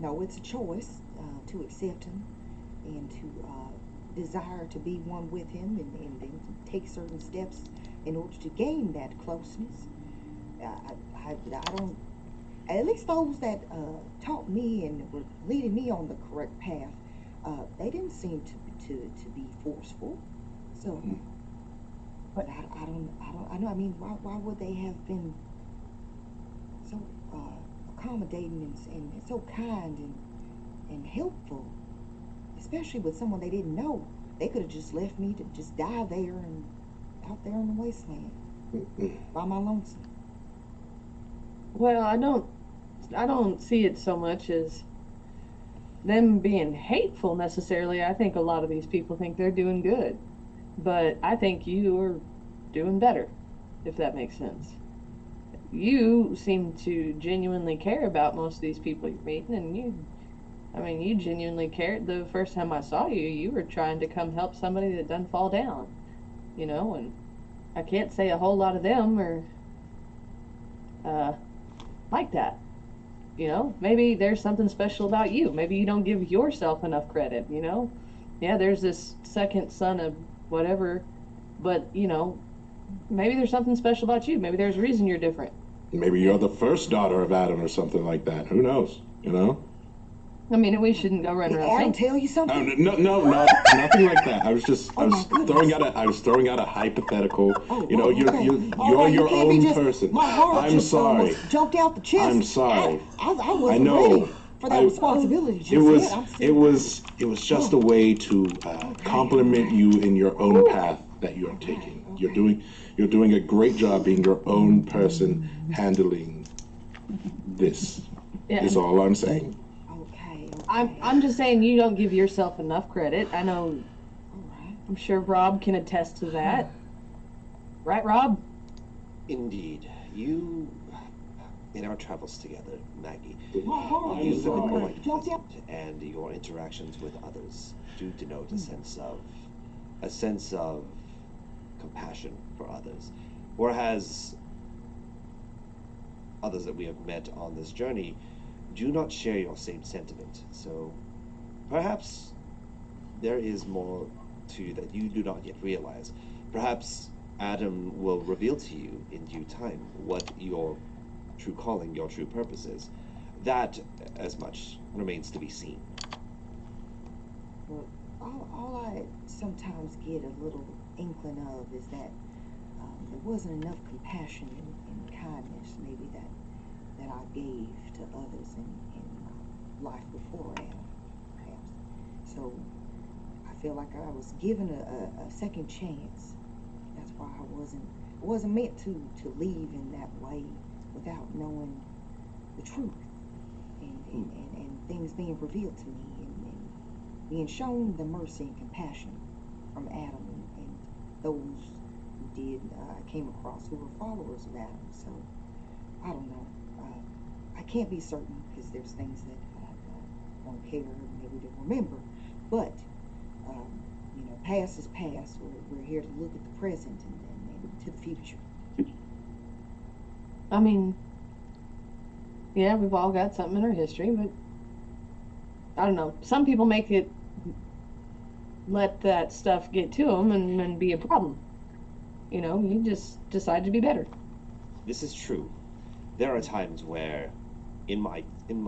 no, it's a choice to accept him and to desire to be one with him, and take certain steps in order to gain that closeness. I don't, at least those that taught me and were leading me on the correct path, they didn't seem to be forceful. So, but I know. I mean, why would they have been so accommodating and so kind and helpful especially with someone they didn't know. They could have just left me to just die there and out there in the wasteland by my lonesome. Well, I don't see it so much as them being hateful necessarily. I think a lot of these people think they're doing good. But I think you are doing better, if that makes sense. You seem to genuinely care about most of these people you're meeting, and you genuinely cared. The first time I saw you, you were trying to come help somebody that done fall down, and I can't say a whole lot of them are, like that. Maybe there's something special about you. Maybe you don't give yourself enough credit, Yeah, there's this second son of whatever, but, maybe there's something special about you. Maybe there's a reason you're different. Maybe you're the first daughter of Adam or something like that. Who knows? We shouldn't go running Did around Adam saying. tell you something? No, nothing like that. I was throwing out a hypothetical. You're your own person. My heart I'm just sorry. almost jumped out the chest. I'm sorry. I wasn't know. ready for that responsibility just yet. It was just a way to compliment you in your own path that you're taking. You're doing a great job being your own person handling this. Yeah. Is all I'm saying. Okay. I'm just saying you don't give yourself enough credit. I know. All right. I'm sure Rob can attest to that. Right, Rob? Indeed. You, in our travels together, Maggie, My heart you just have been quite jumped out. pleasant, and your interactions with others do denote a sense of compassion for others. Whereas others that we have met on this journey do not share your same sentiment. So perhaps there is more to you that you do not yet realize. Perhaps Adam will reveal to you in due time what your true calling, your true purpose is. That, as much, remains to be seen. Well, all I sometimes get a little inkling of is that there wasn't enough compassion and kindness maybe that I gave to others in my life before Adam, perhaps. So I feel like I was given a second chance. That's why I wasn't meant to leave in that way without knowing the truth and things being revealed to me and being shown the mercy and compassion from Adam and those who came across who were followers of Adam. So I don't know. I can't be certain because there's things that I won't care and maybe don't remember. But past is past. We're here to look at the present and to the future. Yeah, we've all got something in our history, but I don't know. Some people let that stuff get to them and be a problem. You just decide to be better. This is true. There are times where, in my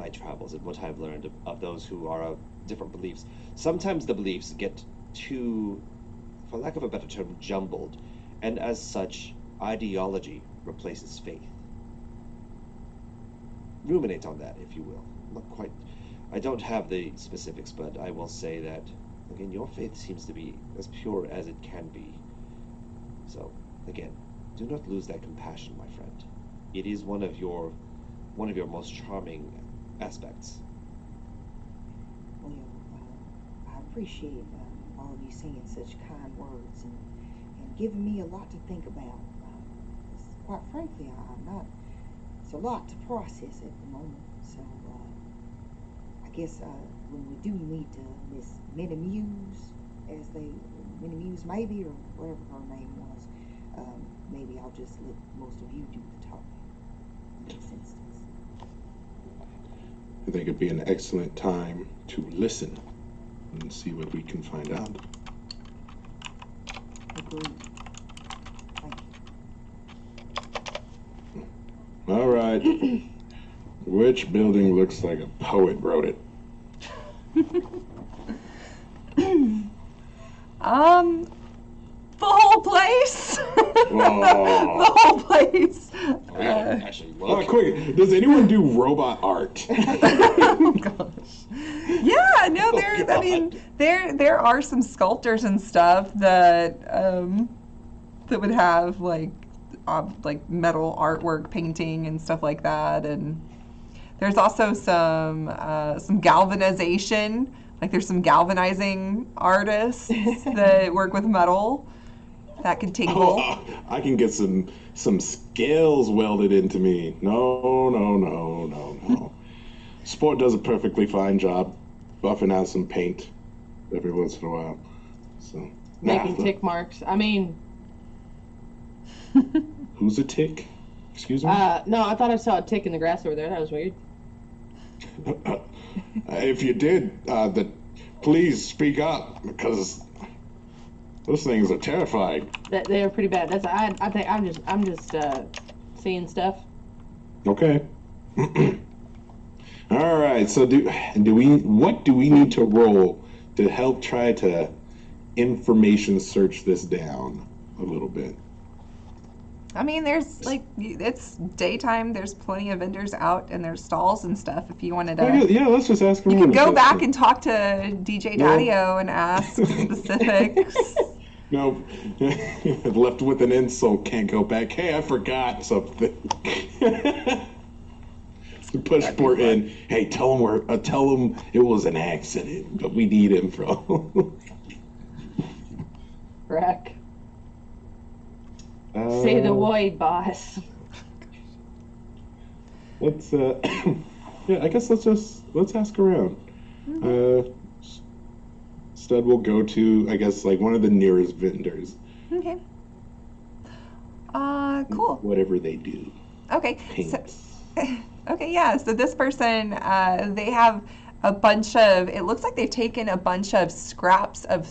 travels and what I've learned of those who are of different beliefs, sometimes the beliefs get too, for lack of a better term, jumbled, and as such, ideology replaces faith. Ruminate on that, if you will. Not quite. I don't have the specifics, but I will say that, again, your faith seems to be as pure as it can be. So, again, do not lose that compassion, my friend. It is one of your most charming aspects. Well, I appreciate all of you saying such kind words and giving me a lot to think about. Quite frankly, it's a lot to process at the moment. So I guess when we do meet Miss Minimuse, Minimuse maybe, or whatever her name was, maybe I'll just let most of you do the talking in this instance. I think it'd be an excellent time to listen and see what we can find out. Agreed. Thank you. All right. Which building looks like a poet wrote it? The whole place. Whoa. The whole place. We don't actually Oh, look. quick! Does anyone do robot art? Oh gosh. Yeah, no, Oh, I mean, there are some sculptors and stuff that that would have like metal artwork, painting, and stuff like that. And there's also some galvanization. Like there's some galvanizing artists that work with metal that can tingle. Oh, I can get some scales welded into me. No. Sport does a perfectly fine job, buffing out some paint every once in a while. So Making tick marks. I mean, who's a tick? Excuse me. no, I thought I saw a tick in the grass over there. That was weird. If you did, please speak up because those things are terrifying. They are pretty bad. That's I think I'm just seeing stuff. Okay. All right. So what do we need to roll to help try to information search this down a little bit? I mean, there's it's daytime. There's plenty of vendors out and there's stalls and stuff. If you wanted to, Yeah, let's just ask you around. can go That's back fine. and talk to DJ Daddio and ask specifics. No, left with an insult, can't go back. Hey, I forgot something. Push Sport in. Hey, tell him it was an accident, but we need info. Rack. Say the word, boss. Let's yeah, I guess let's ask around. Stud will go to, I guess, like one of the nearest vendors. Okay. Cool. Whatever they do. Okay. Paints. Okay, yeah. So this person, they have a bunch of. It looks like they've taken a bunch of scraps of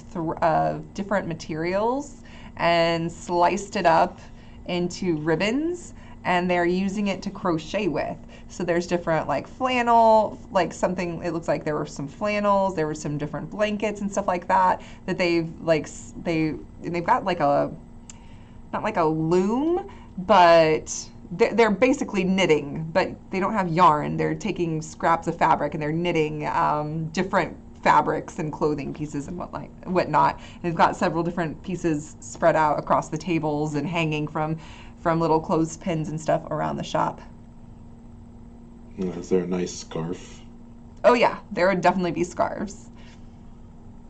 different materials and sliced it up into ribbons, and they're using it to crochet with. So there's different like flannel, like something. It looks like there were some flannels, there were some different blankets and stuff like that they've got like a, not like a loom, but they're basically knitting, but they don't have yarn. They're taking scraps of fabric and they're knitting different fabrics and clothing pieces and whatnot. And they've got several different pieces spread out across the tables and hanging from little clothespins and stuff around the shop. Is there a nice scarf? Oh yeah, there would definitely be scarves.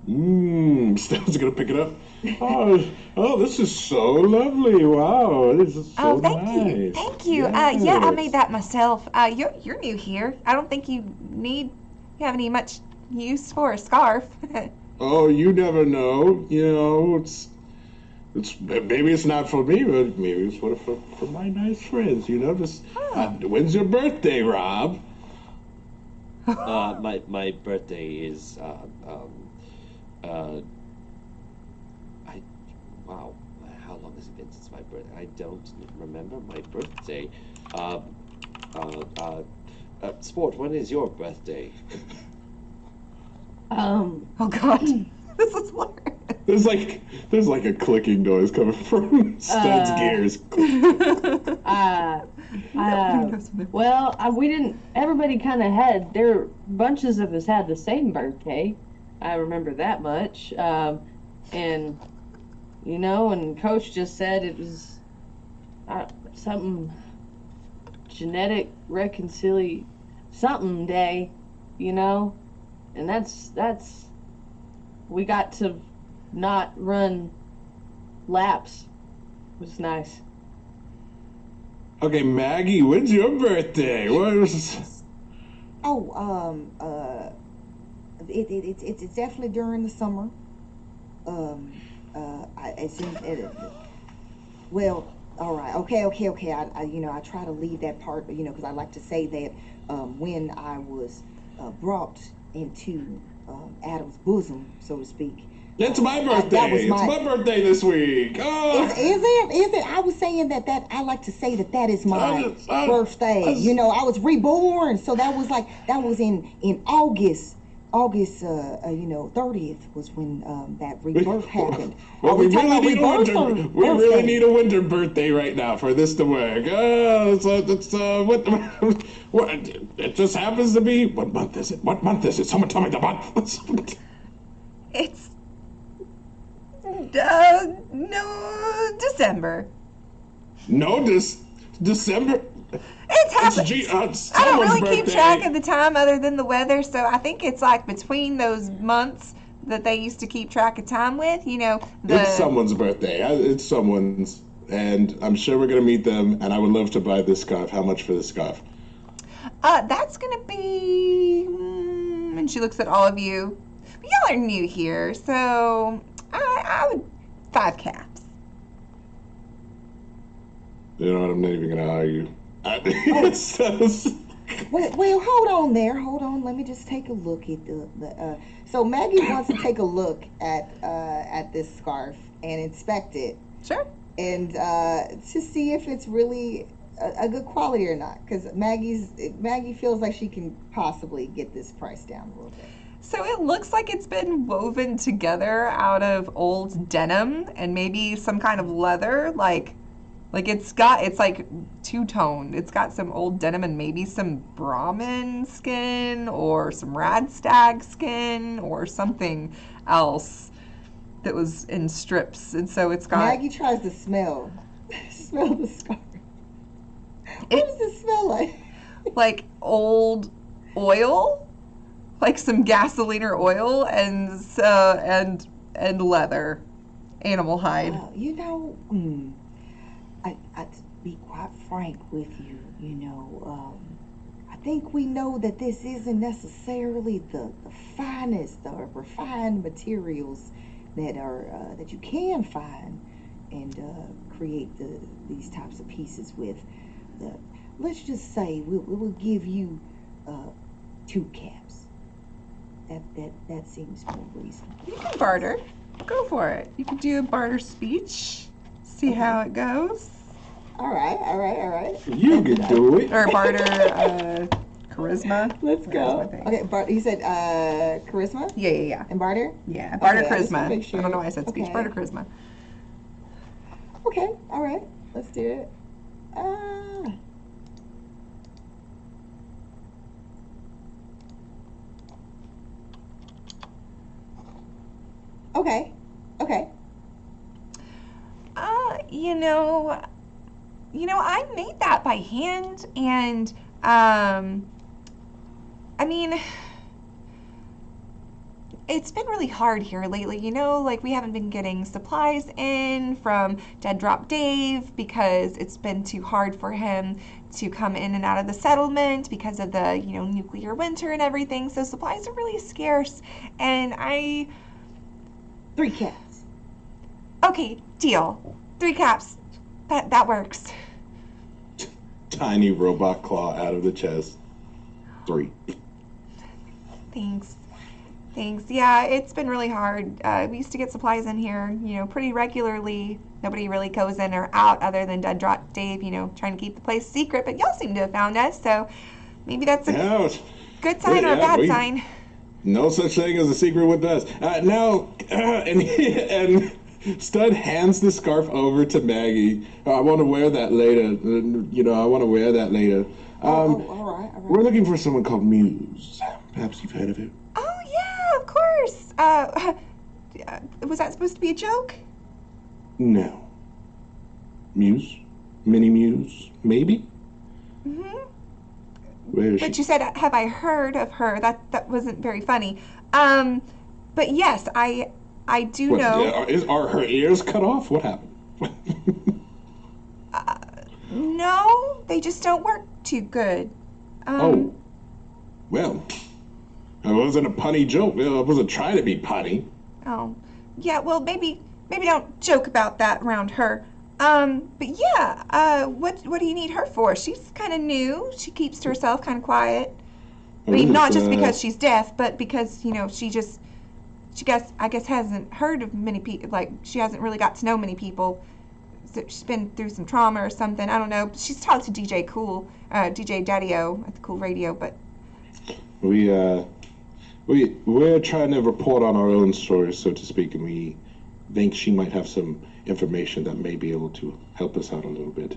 Stan's gonna pick it up. Oh, this is so lovely. Wow, this is so thank nice. you. Thank you. Yeah, I made that myself. You're new here. I don't think you have any much use for a scarf. Oh, you never know. You know, it's maybe it's not for me, but maybe it's for my nice friends. You know, just when's your birthday, Rob? My birthday is wow, how long has it been since my birthday? I don't remember my birthday. Sport, when is your birthday? Oh God, this is hilarious. There's like a clicking noise coming from Stud's gears. Well, we didn't. Everybody kind of had. Bunches of us had the same birthday. I remember that much. And and Coach just said it was something genetic something day, and that's we got to not run laps. It was nice. Okay, Maggie, when's your birthday? What was... It's definitely during the summer. Well, all right, okay. I try to leave that part, because I like to say that when I was brought into Adam's bosom, so to speak. It's my birthday. It's my birthday this week. Oh. Is it? I was saying that I like to say that is my birthday. I was reborn, so that was in August August, 30th was when that rebirth happened. Well, Are we we talking really about need a rebirth or winter. We really birthday? need a winter birthday right now for this to work. What? What? It just happens to be. What month is it? What month is it? Someone tell me the month. It's no December. No, December. It's It's happening. I don't someone's really keep birthday. track of the time other than the weather, so I think it's like between those months that they used to keep track of time with. It's someone's birthday. It's someone's, and I'm sure we're gonna meet them. And I would love to buy this scarf. How much for this scarf? That's gonna be. And she looks at all of you. Y'all are new here, so I would 5 caps. You know what? I'm not even gonna argue. Well, hold on there. Hold on. Let me just take a look at the. So Maggie wants to take a look at this scarf and inspect it, Sure. and to see if it's really a good quality or not. Because Maggie feels like she can possibly get this price down a little bit. So it looks like it's been woven together out of old denim and maybe some kind of leather, like it's like two-toned. It's got some old denim and maybe some Brahmin skin or some Radstag skin or something else that was in strips. And so it's got Maggie tries to smell the scarf. What does it smell like? like old oil, like some gasoline or oil, and leather, animal hide. I to be quite frank with you, I think we know that this isn't necessarily the finest or refined materials that you can find and create these types of pieces with. Let's just say we'll give you 2 caps. That seems more reasonable. You can barter. Go for it. You can do a barter speech. See how it goes. All right. You could do it. Or barter charisma. Let's go. Charisma thing. Okay, you said charisma Yeah. and barter? Yeah, barter Okay, I just wanna charisma. make sure. I don't know why I said speech. Okay. Barter charisma. Okay, all right. Let's do it. Okay. I made that by hand, and it's been really hard here lately, like we haven't been getting supplies in from Dead Drop Dave because it's been too hard for him to come in and out of the settlement because of the, nuclear winter and everything. So supplies are really scarce, and 3 caps. Okay, deal. 3 caps. That works. Tiny robot claw out of the chest. 3. Thanks. Yeah, it's been really hard. We used to get supplies in here, pretty regularly. Nobody really goes in or out other than Dead Drop Dave, trying to keep the place secret. But y'all seem to have found us, so maybe that's a good sign or a bad sign. No such thing as a secret with us. And Stud hands the scarf over to Maggie. I want to wear that later. All right. We're looking for someone called Muse. Perhaps you've heard of it. Oh, yeah, of course. Was that supposed to be a joke? No. Muse? Mini Muse? Maybe? Mm-hmm. Where is But she? you said, have I heard of her? That wasn't very funny. But yes, I do know. Are her ears cut off? What happened? No, they just don't work too good. Oh. Well, it wasn't a punny joke. I wasn't trying to be punny. Oh, yeah. Well, maybe don't joke about that around her. But yeah. What do you need her for? She's kind of new. She keeps to herself, kind of quiet. I mean, not just because she's deaf, but because I guess hasn't heard of many people. Like, she hasn't really got to know many people. So she's been through some trauma or something. I don't know. She's talked to DJ Cool, DJ Daddy-O at the Cool Radio, but We we're trying to report on our own story, so to speak, and we think she might have some information that may be able to help us out a little bit.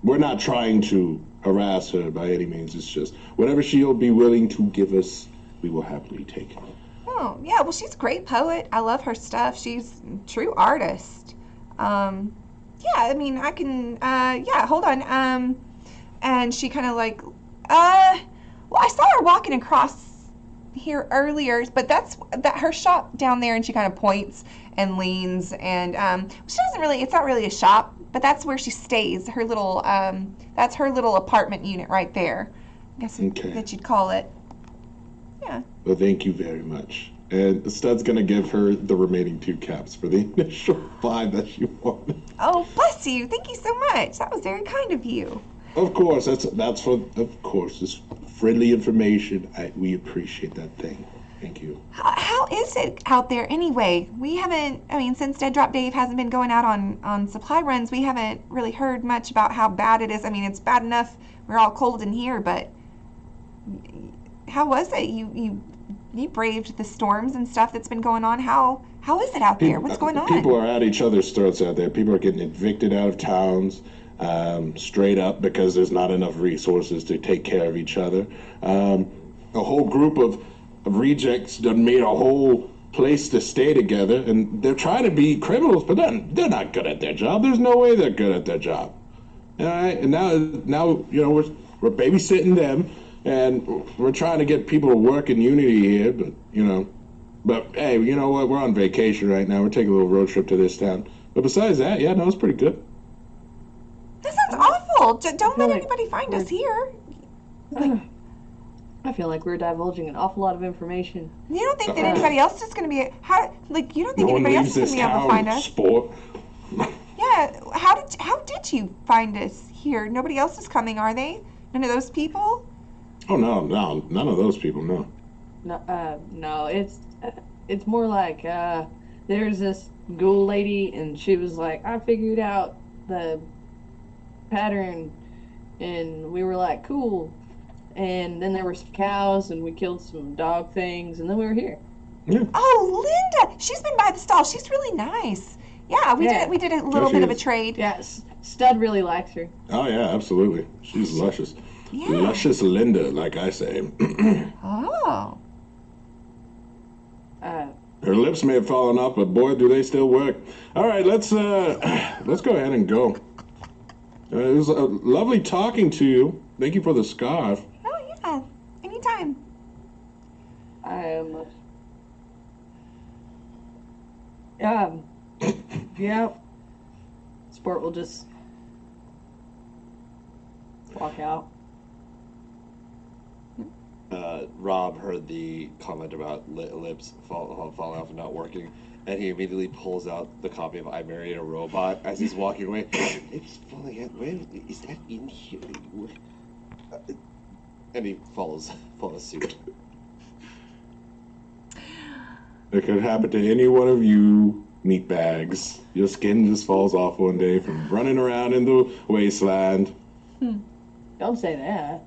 We're not trying to harass her by any means. It's just whatever she'll be willing to give us, we will happily take it. Oh, yeah, well, she's a great poet. I love her stuff. She's a true artist. Yeah, I mean, I can, yeah, hold on. And she kind of like, well, I saw her walking across here earlier, but that's her shop down there, and she kind of points and leans, and she doesn't really, it's not really a shop, but that's where she stays. Her little, that's her little apartment unit right there. I guess that you'd call it. Yeah. Well, thank you very much. And Stud's gonna give her the remaining 2 caps for the initial 5 that she wanted. Oh, bless you. Thank you so much. That was very kind of you. Of course, that's for, of course, it's friendly information. We appreciate that thing. Thank you. How is it out there anyway? We haven't, I mean, since Dead Drop Dave hasn't been going out on supply runs, we haven't really heard much about how bad it is. I mean, it's bad enough we're all cold in here, but how was it? You braved the storms and stuff that's been going on. How is it out there? What's going on? People are at each other's throats out there. People are getting evicted out of towns. Straight up because there's not enough resources to take care of each other. A whole group of rejects done made a whole place to stay together, and they're trying to be criminals, but they're not good at their job. There's no way they're good at their job. All right, and now you know we're babysitting them, and we're trying to get people to work in unity here, but hey, you know what? We're on vacation right now. We're taking a little road trip to this town. But besides that, yeah, no, it's pretty good. That sounds awful. Don't let anybody find us here. I feel like we're divulging an awful lot of information. You don't think that anybody else is going to be you don't think anybody else is going to be able to find us? Sport. Yeah. How did you find us here? Nobody else is coming, are they? None of those people? Oh no, none of those people. No. No. It's more like there's this ghoul lady, and she was like, I figured out the pattern, and we were like, cool. And then there were some cows, and we killed some dog things, and then we were here. Yeah. Oh, Linda! She's been by the stall. She's really nice. Yeah, we did a little bit of a trade. Yeah, Stud really likes her. Oh yeah, absolutely. She's luscious. Yeah. Luscious Linda, like I say. Oh. Her lips may have fallen off, but boy, do they still work. All right, let's go ahead and go. It was lovely talking to you. Thank you for the scarf. Oh yeah, anytime. Yeah. Sport will just walk out. Rob heard the comment about lips falling off and not working, and he immediately pulls out the copy of I Married a Robot as he's walking away. Lips falling out. Where is that in here? And he follows suit. It could happen to any one of you meatbags. Your skin just falls off one day from running around in the wasteland. Don't say that.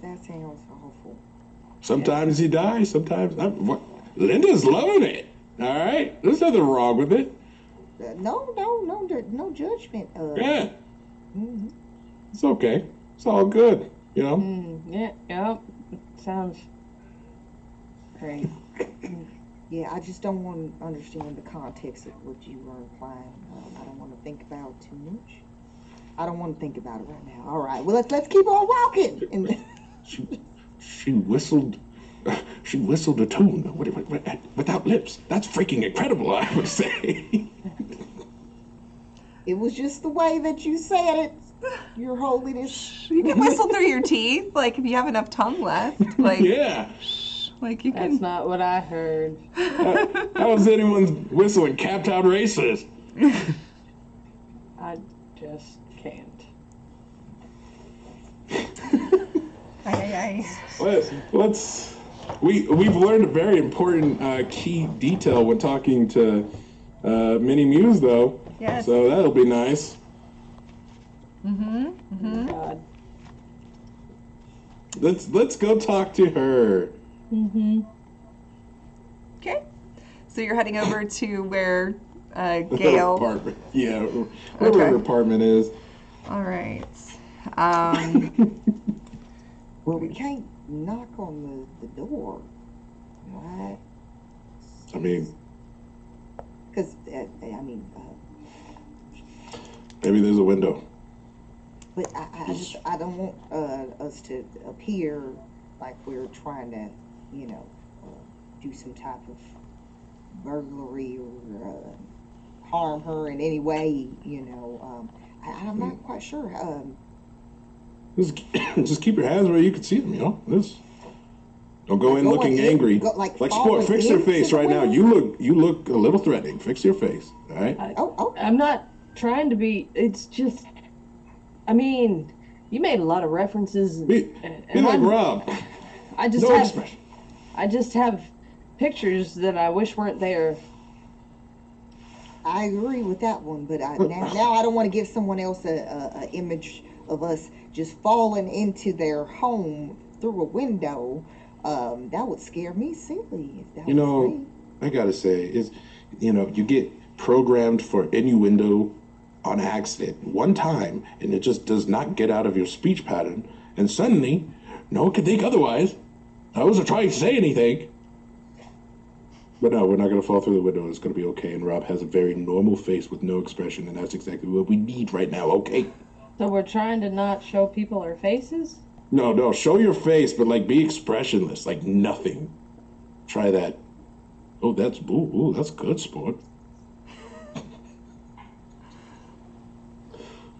That sounds awful. Sometimes you die, sometimes... Linda's loving it, all right? There's nothing wrong with it. No judgment. Yeah. Mm-hmm. It's okay. It's all good, you know? Yeah. Sounds great. Yeah, I just don't want to understand the context of what you were implying. I don't want to think about it too much. I don't want to think about it right now. All right, well let's keep on walking. And she whistled. She whistled a tune without lips. That's freaking incredible, I would say. It was just the way that you said it, Your Holiness. You can whistle through your teeth, like if you have enough tongue left. Like yeah. Like you can. That's not what I heard. How is anyone whistling capped out racist? I just can't. We've learned a very important key detail when talking to Minnie Muse, though. Yes. So that'll be nice. Oh, God. Let's go talk to her. Mm-hmm. Okay. So you're heading over to where Gail. Apartment. Yeah, wherever her apartment is. All right. Well, we can't knock on the door, right? I mean, Because, maybe there's a window. but I don't want us to appear like we're trying to, do some type of burglary or harm her in any way, I'm not quite sure. Just keep your hands where you can see them, Don't go in Going looking in, angry. like Sport, falling fix your into face the right now. window? You look a little threatening. Fix your face, all right? I'm not trying to be. It's just. I mean, you made a lot of references. Be like Rob. I just No have. expression. I just have pictures that I wish weren't there. I agree with that one, but now I don't want to give someone else a image of us just falling into their home through a window. That would scare me silly if that was me. I gotta say, you get programmed for innuendo on accident one time, and it just does not get out of your speech pattern, and suddenly, no one can think otherwise. I wasn't trying to say anything. But no, we're not going to fall through the window. It's going to be okay. And Rob has a very normal face with no expression, and that's exactly what we need right now, okay? So we're trying to not show people our faces? No, show your face, but, be expressionless, like nothing. Try that. Oh, that's good, sport.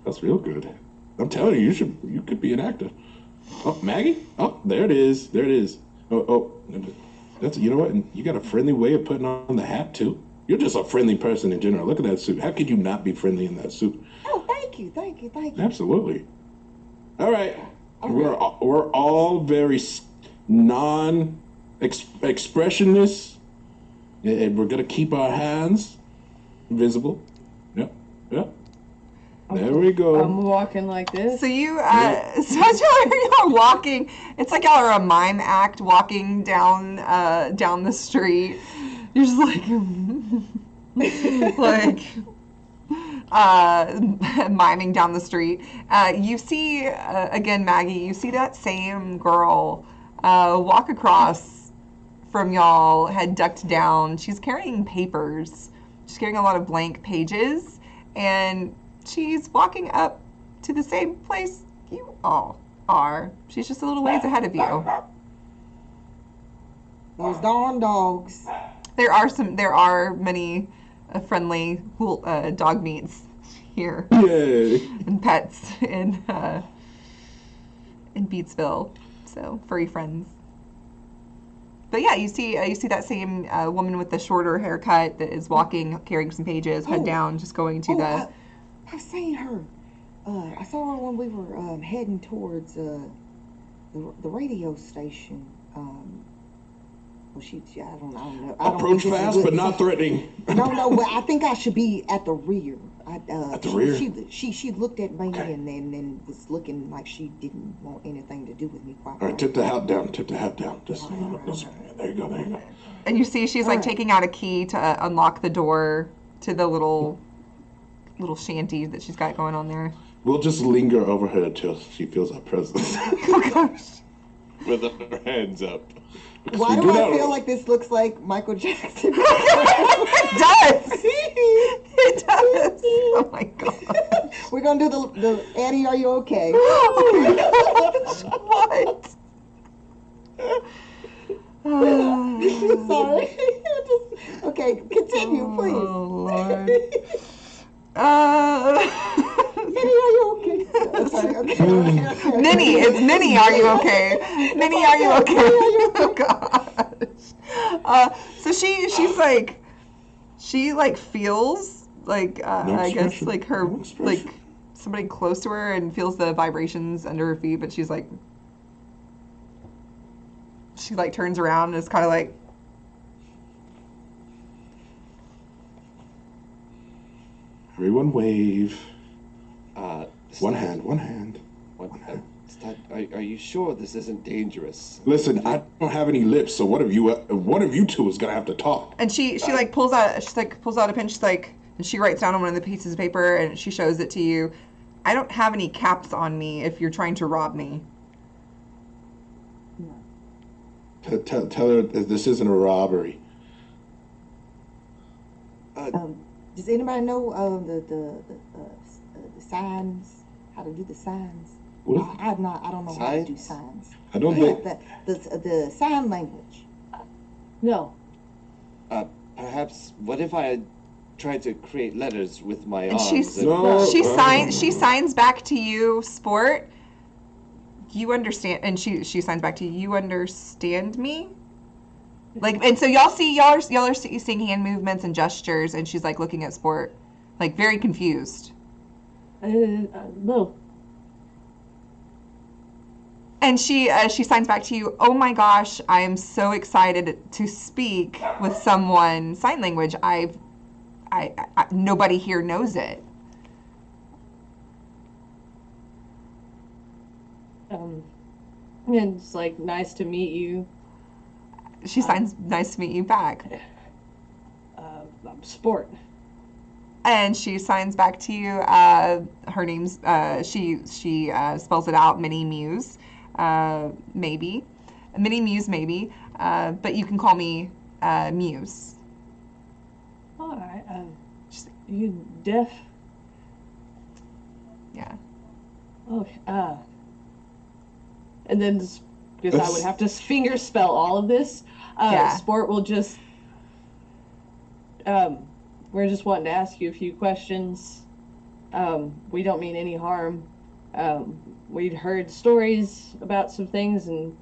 That's real good. I'm telling you, you could be an actor. Oh, Maggie? Oh, there it is. Oh. That's, you know what? And you got a friendly way of putting on the hat, too. You're just a friendly person in general. Look at that suit. How could you not be friendly in that suit? Oh, thank you. Absolutely. All right. We're all very non-expressionist, and we're going to keep our hands visible. Yep. There we go. I'm walking like this. So you, so as y'all are walking, it's like y'all are a mime act walking down the street. You're just miming down the street. You see, again, Maggie, you see that same girl walk across from y'all, head ducked down. She's carrying papers. She's carrying a lot of blank pages, and she's walking up to the same place you all are. She's just a little ways ahead of you. Those darn dogs. There are many friendly dog meets here. Yay. And pets in Beatsville. So furry friends. But yeah, you see that same woman with the shorter haircut that is walking, carrying some pages, head down, just going to the. I've seen her. I saw her when we were heading towards the radio station. I don't know. Approach fast, but not threatening. No, but I think I should be at the rear. At the rear? She looked at me and then was looking like she didn't want anything to do with me. All right, tip the hat down. Just, there you go. And you see she's taking out a key to unlock the door to the little shanty that she's got going on there. We'll just linger over her until she feels our presence. Oh gosh. With her hands up. Why do I feel like this looks like Michael Jackson? It does. It does. Oh my god. We're gonna do the Annie, are you okay? What? Sorry. Okay, continue, please. Oh Lord. Minnie, are you okay? Sorry, okay. Minnie, it's Minnie, are you okay? Minnie, are you okay? Oh gosh. So she feels like I guess like her like somebody close to her and feels the vibrations under her feet, but she's like she turns around and is kind of like everyone wave. Uh, One hand. Are you sure this isn't dangerous? Listen, I don't have any lips, so one of you two is gonna have to talk. And she pulls out a pen. She's like, and she writes down on one of the pieces of paper and she shows it to you. I don't have any caps on me if you're trying to rob me. Tell her that this isn't a robbery. Does anybody know the signs? How to do the signs? I don't know how to do signs. I don't think The sign language. No. Perhaps. What if I tried to create letters with my And arms? she signs back to you, Sport. You understand, and she signs back to you. You understand me? Like, and so y'all are seeing hand movements and gestures, and she's like looking at Sport, like very confused. No. And she signs back to you. Oh my gosh, I am so excited to speak with someone sign language. I nobody here knows it. And it's like, nice to meet you. She signs, nice to meet you back. I'm Sport. And she signs back to you. Her name's she spells it out. Minnie Muse, maybe. Minnie Muse, maybe. But you can call me Muse. All right. You deaf? Yeah. Oh. And then because I would have to finger spell all of this, Yeah. Sport will just. We're just wanting to ask you a few questions. We don't mean any harm. We'd heard stories about some things, and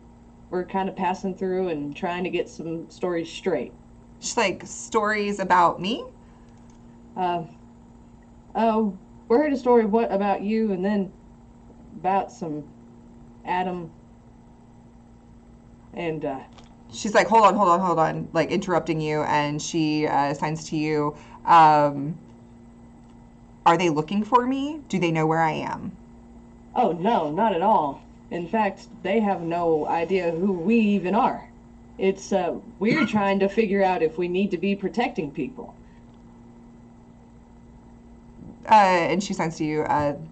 we're kind of passing through and trying to get some stories straight. She's like, stories about me? We heard a story about you, and then about some Adam. And She's like, hold on, like interrupting you, and she signs to you. Are they looking for me? Do they know where I am? oh no, not at all. In fact, they have no idea who we even are. It's we're trying to figure out if we need to be protecting people. And she signs to you.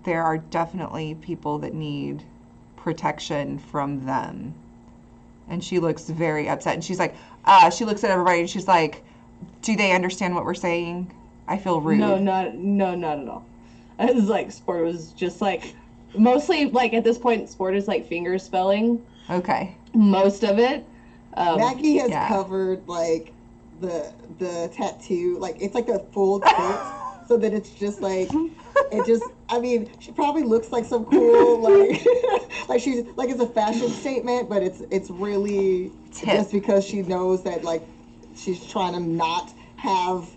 There are definitely people that need protection from them. And she looks very upset. And she's like, she looks at everybody and she's like, do they understand what we're saying? I feel rude. No, not at all. It was like Sport was just like, mostly like at this point, Sport is like finger spelling. Okay. Most of it. Maggie has yeah. covered like the tattoo, like it's like a full tilt, so that it's just like it just. I mean, she probably looks like some cool like like she's like it's a fashion statement, but it's really just because she knows that like she's trying to not have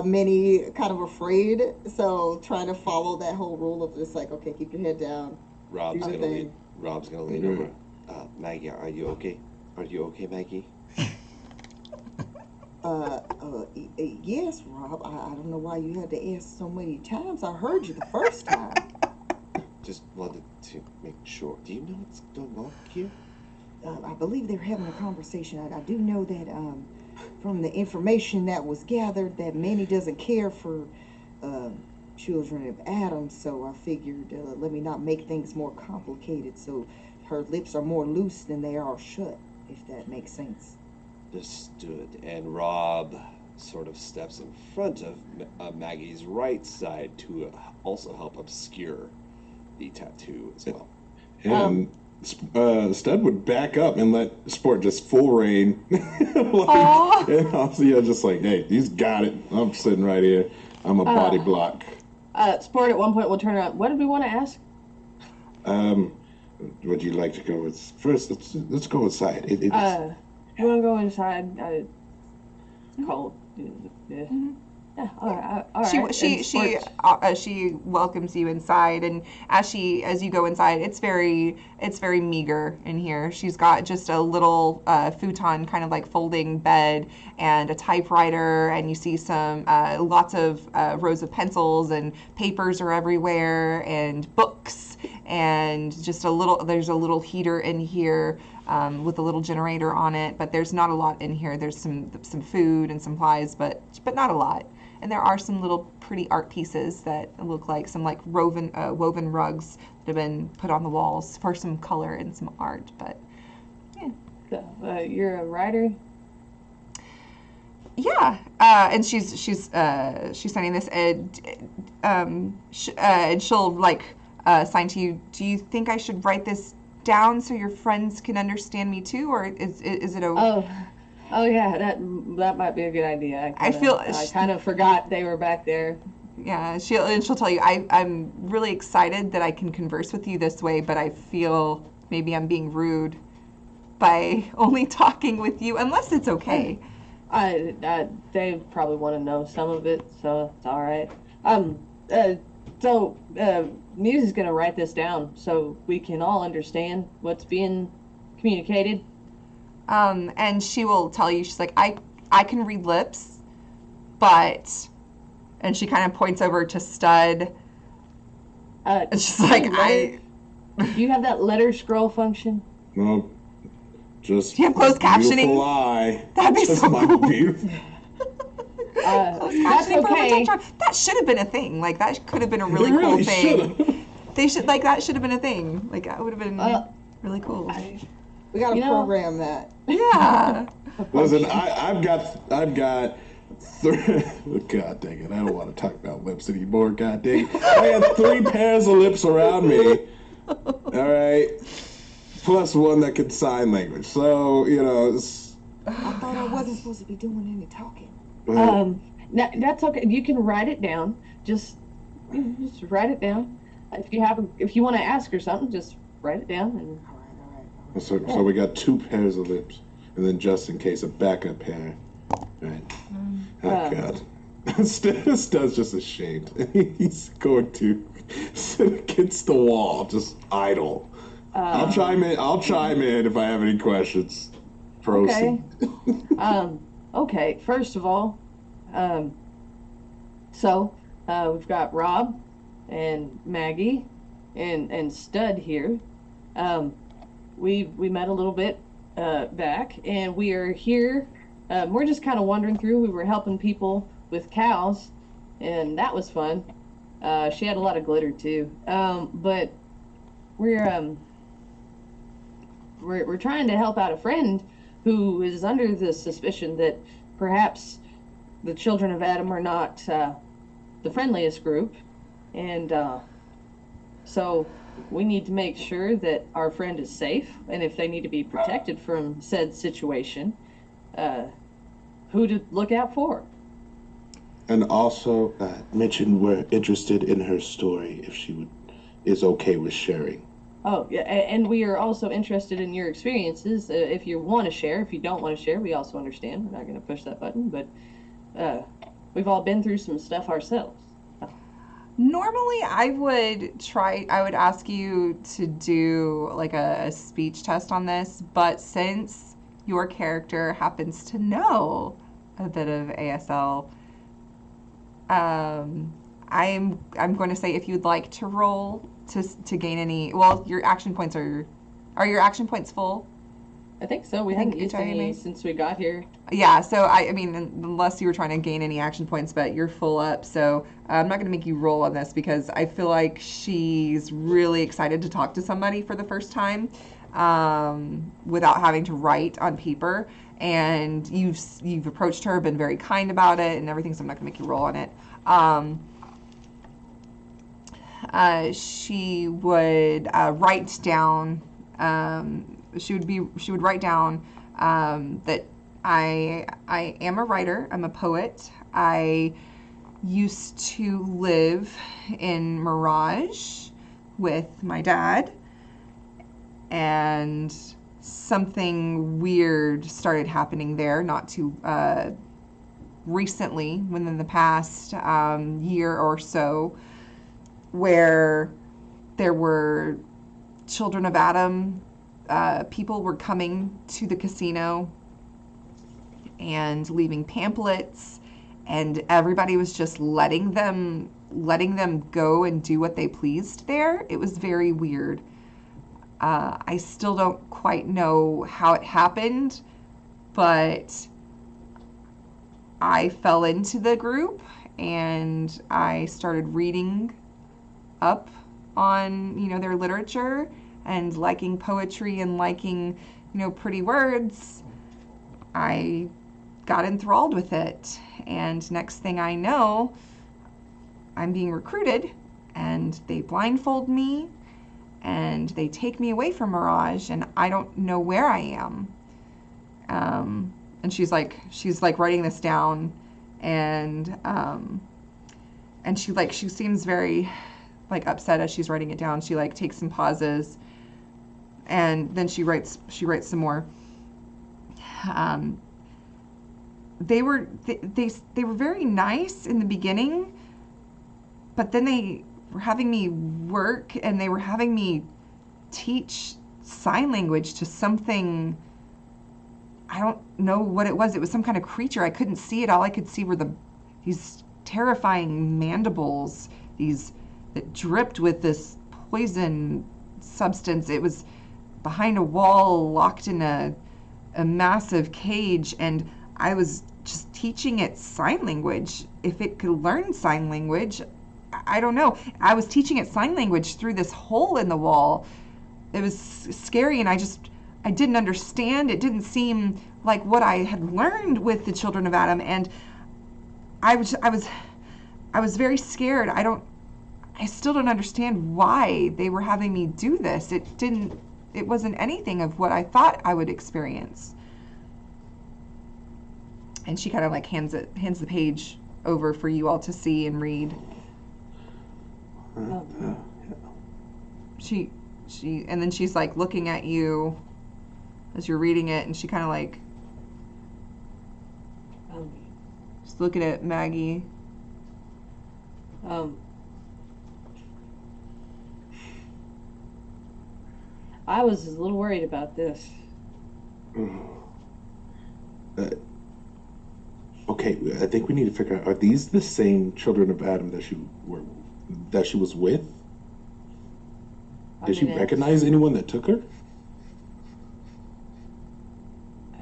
many kind of afraid, so trying to follow that whole rule of just like, okay, keep your head down. Rob's gonna lean over. Maggie, are you okay? Are you okay, Maggie? Yes, Rob. I don't know why you had to ask so many times. I heard you the first time. Just wanted to make sure. Do you know what's going on here? I believe they're having a conversation. I do know that from the information that was gathered that Manny doesn't care for children of Adam, so I figured let me not make things more complicated, so her lips are more loose than they are shut, if that makes sense. Understood. And Rob sort of steps in front of Maggie's right side to also help obscure the tattoo as well. And Stud would back up and let Sport just full reign. And I'll just like, hey, he's got it. I'm sitting right here. I'm a body block. Sport at one point will turn around. What did we want to ask? Would you like to go with first? Let's go inside. You want to go inside? Cold. Yeah, all right. She welcomes you inside, and as you go inside, it's very meager in here. She's got just a little futon, kind of like folding bed, and a typewriter, and you see some lots of rows of pencils and papers are everywhere, and books, and just there's a little heater in here. With a little generator on it, but there's not a lot in here. There's some food and supplies, but not a lot. And there are some little pretty art pieces that look like some like woven rugs that have been put on the walls for some color and some art. But yeah. So, you're a writer? Yeah, and she's signing this, and she'll like sign to you. Do you think I should write this down so your friends can understand me too, or is it okay? Oh yeah, that might be a good idea. I kind of forgot they were back there. Yeah, she'll tell you. I'm really excited that I can converse with you this way, but I feel maybe I'm being rude by only talking with you, unless it's okay. They probably want to know some of it, so it's all right. Muse is gonna write this down so we can all understand what's being communicated. And she will tell you, she's like, I can read lips, but, and she kind of points over to Stud, and she's like, Do you have that letter scroll function? No, just do you have closed captioning? Eye. That'd be just so my cool. beautiful. That's okay. That should have been a thing. Like, that could have been a really cool thing. That should have been a thing. Like, that would have been really cool. We gotta program that. Yeah. Listen, I've got three. God dang it! I don't want to talk about lips anymore. God dang it! I have 3 pairs of lips around me. All right, plus one that can sign language. So I thought I wasn't supposed to be doing any talking. That's okay. You can write it down. Just write it down. If you want to ask her something, just write it down. And so we got 2 pairs of lips, and then just in case a backup pair. Right. Oh God. Stud's just ashamed. He's going to sit against the wall, just idle. I'll chime in if I have any questions. Proceed. Okay. Okay. First of all, we've got Rob and Maggie and Stud here. We met a little bit back, and we are here. We're just kind of wandering through. We were helping people with cows, and that was fun. She had a lot of glitter too. But we're trying to help out a friend who is under the suspicion that perhaps the children of Adam are not the friendliest group, and so we need to make sure that our friend is safe, and if they need to be protected from said situation, who to look out for. And also mention we're interested in her story if she is okay with sharing. Oh, yeah, and we are also interested in your experiences. If you want to share, if you don't want to share, we also understand. We're not going to push that button, but we've all been through some stuff ourselves. Normally, I would ask you to do like a speech test on this, but since your character happens to know a bit of ASL, I'm going to say if you'd like to roll to gain any, well, your action points are your action points full? I think so. We haven't used any since we got here. Yeah, so I mean, unless you were trying to gain any action points, but you're full up, so I'm not going to make you roll on this because I feel like she's really excited to talk to somebody for the first time without having to write on paper, and you've approached her, been very kind about it and everything, so I'm not going to make you roll on it. She would write down. She would write down that I am a writer. I'm a poet. I used to live in Mirage with my dad, and something weird started happening there not too recently, within the past year or so, where there were Children of Adam, people were coming to the casino and leaving pamphlets, and everybody was just letting them go and do what they pleased there. It was very weird. I still don't quite know how it happened, but I fell into the group and I started reading up on, their literature and liking poetry and liking, pretty words. I got enthralled with it, and next thing I know, I'm being recruited, and they blindfold me and they take me away from Mirage, and I don't know where I am. And she's like writing this down, and she seems very upset as she's writing it down. She takes some pauses, and then she writes some more. They were very nice in the beginning, but then they were having me work, and they were having me teach sign language to something. I don't know what it was. It was some kind of creature. I couldn't see it. All I could see were these terrifying mandibles, that dripped with this poison substance. It was behind a wall, locked in a massive cage, and I was just teaching it sign language. If it could learn sign language, I don't know. I was teaching it sign language through this hole in the wall. It was scary, and I didn't understand. It didn't seem like what I had learned with the Children of Adam, and I was very scared. I still don't understand why they were having me do this. It wasn't anything of what I thought I would experience. And she kind of hands the page over for you all to see and read. She and then she's looking at you as you're reading it, and she kind of just looking at Maggie. I was a little worried about this. Okay, I think we need to figure out, are these the same Children of Adam that she was with? Did she recognize anyone that took her?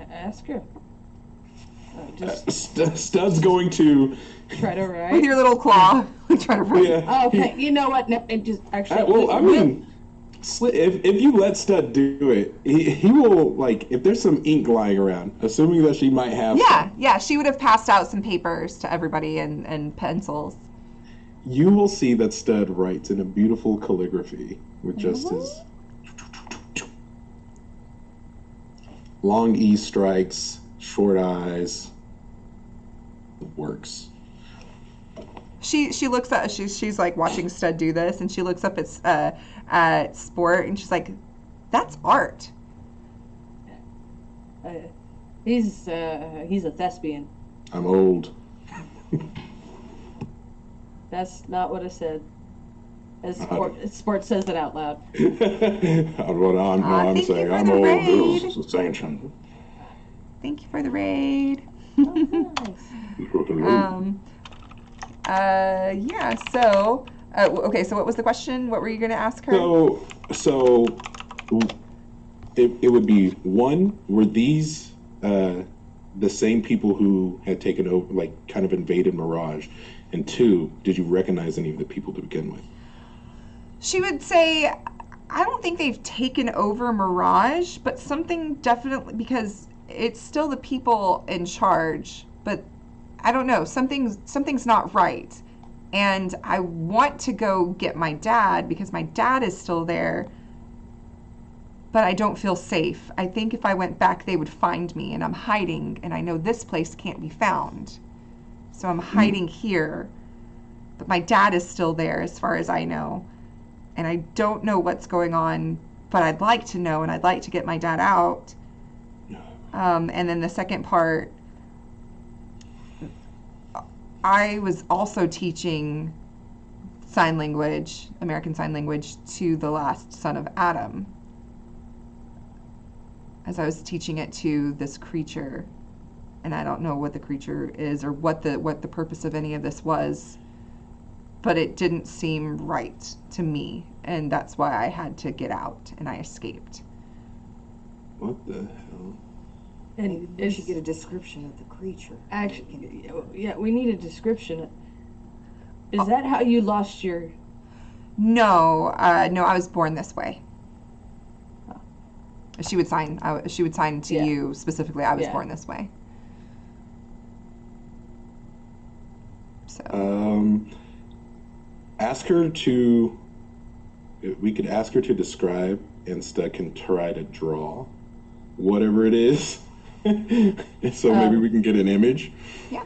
Ask her. Stud's going to try to write with your little claw. Try to write. Yeah. Oh, okay, you know what? No, it just actually. If you let Stud do it, he will, if there's some ink lying around, assuming that she might have. Yeah, she would have passed out some papers to everybody and pencils. You will see that Stud writes in a beautiful calligraphy with just his long E strikes, short eyes. It works. She looks at she's watching Stud do this, and she looks up at Sport, and she's like, "That's art." He's a thespian. I'm old. That's not what I said. As Sport says it out loud. I'm saying I'm old. This is ancient. Thank you for the raid. Yeah, so, okay, so what was the question? What were you going to ask her? So it would be, one, were these the same people who had taken over, kind of invaded Mirage? And two, did you recognize any of the people to begin with? She would say, I don't think they've taken over Mirage, but something definitely, because it's still the people in charge, but I don't know, something's not right. And I want to go get my dad because my dad is still there, but I don't feel safe. I think if I went back, they would find me, and I'm hiding, and I know this place can't be found. So I'm hiding here, but my dad is still there as far as I know. And I don't know what's going on, but I'd like to know, and I'd like to get my dad out. And then the second part, I was also teaching sign language, American Sign Language, to the last son of Adam. As I was teaching it to this creature, and I don't know what the creature is or what the purpose of any of this was, but it didn't seem right to me, and that's why I had to get out and I escaped. What the hell? Maybe we should get a description of the creature. Actually, yeah, we need a description. Is that how you lost your... No, no, I was born this way. She would sign to Yeah. you specifically. I was Yeah. born this way. So Ask her to. We could ask her to describe, and Stud can try to draw whatever it is. So maybe we can get an image. yeah.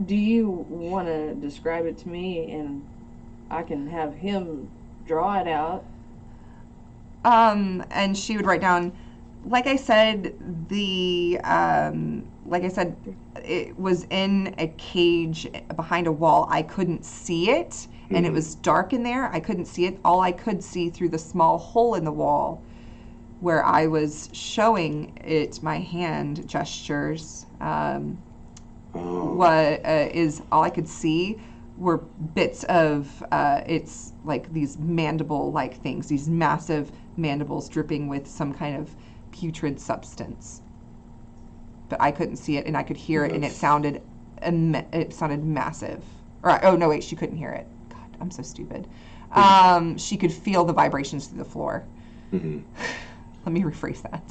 Do you want to describe it to me and I can have him draw it out? And she would write down, like I said, it was in a cage behind a wall. I couldn't see it, and it was dark in there. I couldn't see it. All I could see through the small hole in the wall where I was showing it my hand gestures. Is all I could see were bits of it's like these mandible-like things, these massive mandibles dripping with some kind of putrid substance. But I couldn't see it, and I could hear it, and it sounded massive. Or oh no, wait, she couldn't hear it. God, I'm so stupid. She could feel the vibrations through the floor. Mm-hmm. Let me rephrase that.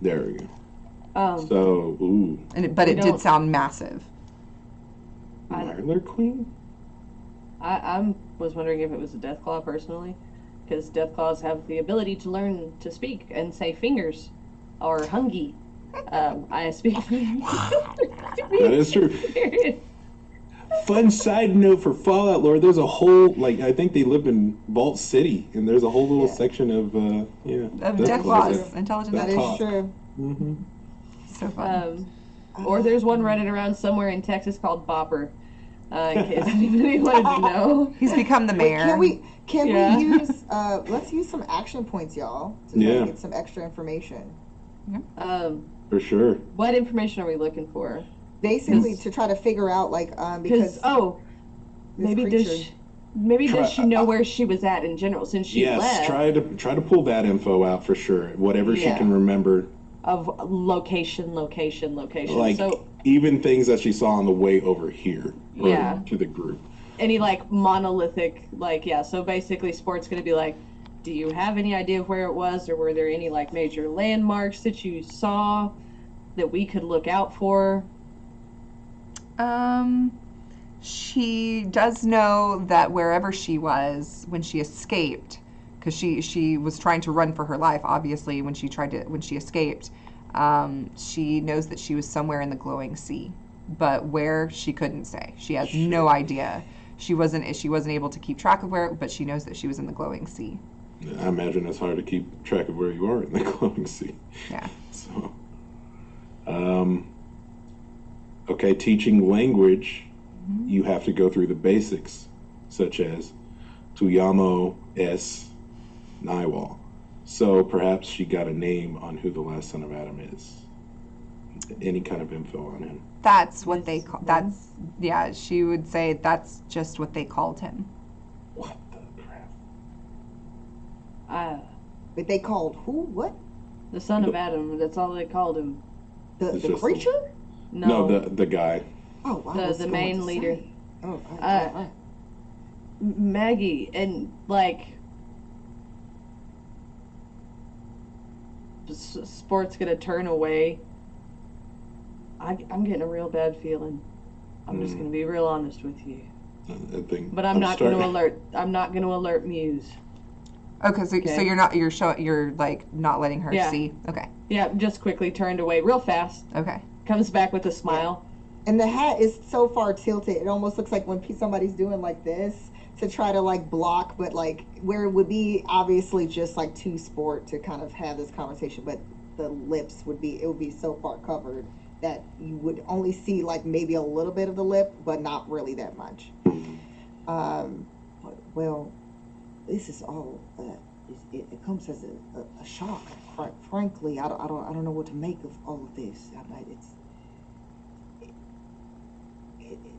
There we go. So, ooh. But it did sound massive. Marler Queen? I was wondering if it was a Deathclaw personally, because Deathclaws have the ability to learn to speak and say fingers or hungy. I speak. That is true. Fun side note for Fallout lore: there's a whole I think they live in Vault City, and there's a whole little section of Deathclaws, intelligent That Deathclaws. is true. Mm-hmm. So fun. Or there's one running around somewhere in Texas called Bopper. In case anybody wanted to know. He's become the mayor. Can Yeah. we use let's use some action points, y'all, to try to get some extra information. For sure. What information are we looking for? Basically to try to figure out because maybe creature- does she know where she was at in general since she left? try to pull that info out for sure. Whatever she Yeah. can remember. Of location. Like So even things that she saw on the way over here. Yeah. To the group. any monolithic so basically Sport's gonna be like, do you have any idea of where it was, or were there any major landmarks that you saw that we could look out for? She does know that wherever she was when she escaped, because she was trying to run for her life, obviously, when she escaped, she knows that she was somewhere in the glowing sea, but where she couldn't say. She has no idea. She wasn't able to keep track of where, but she knows that she was in the glowing sea. I imagine it's hard to keep track of where you are in the glowing sea. Yeah. So, okay, teaching language, you have to go through the basics, such as Tuyamo S. Naiwal. So perhaps she got a name on who the last son of Adam is. Any kind of info on him. That's what they call. She would say that's just what they called him. What the crap? But they called who? What? The son of Adam. That's all they called him. The creature? No, the guy. Oh, I was the going main to leader. say. Oh, Maggie, and Sport's gonna turn away. I'm getting a real bad feeling. I'm just gonna be real honest with you. I think. But I'm not gonna alert. I'm not gonna alert Muse. Okay, so you're not not letting her Yeah. see. Okay. Yeah, just quickly turned away, real fast. Okay. Comes back with a smile. And the hat is so far tilted, it almost looks like when somebody's doing like this to try to block, but where it would be obviously just to Sport to kind of have this conversation, but the lips would be so far covered that you would only see like maybe a little bit of the lip, but not really that much. Well, this is all. It comes as a shock. Frankly, I don't know what to make of all of this.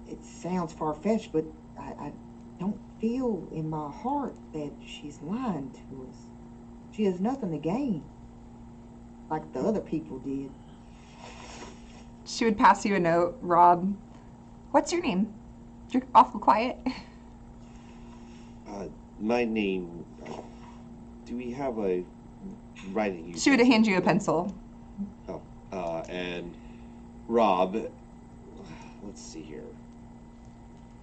It sounds far-fetched, but I don't feel in my heart that she's lying to us. She has nothing to gain, like the other people did. She would pass you a note, Rob. What's your name? You're awful quiet. My name. Do we have a writing? She would hand you a pencil. Oh, and Rob. Let's see here.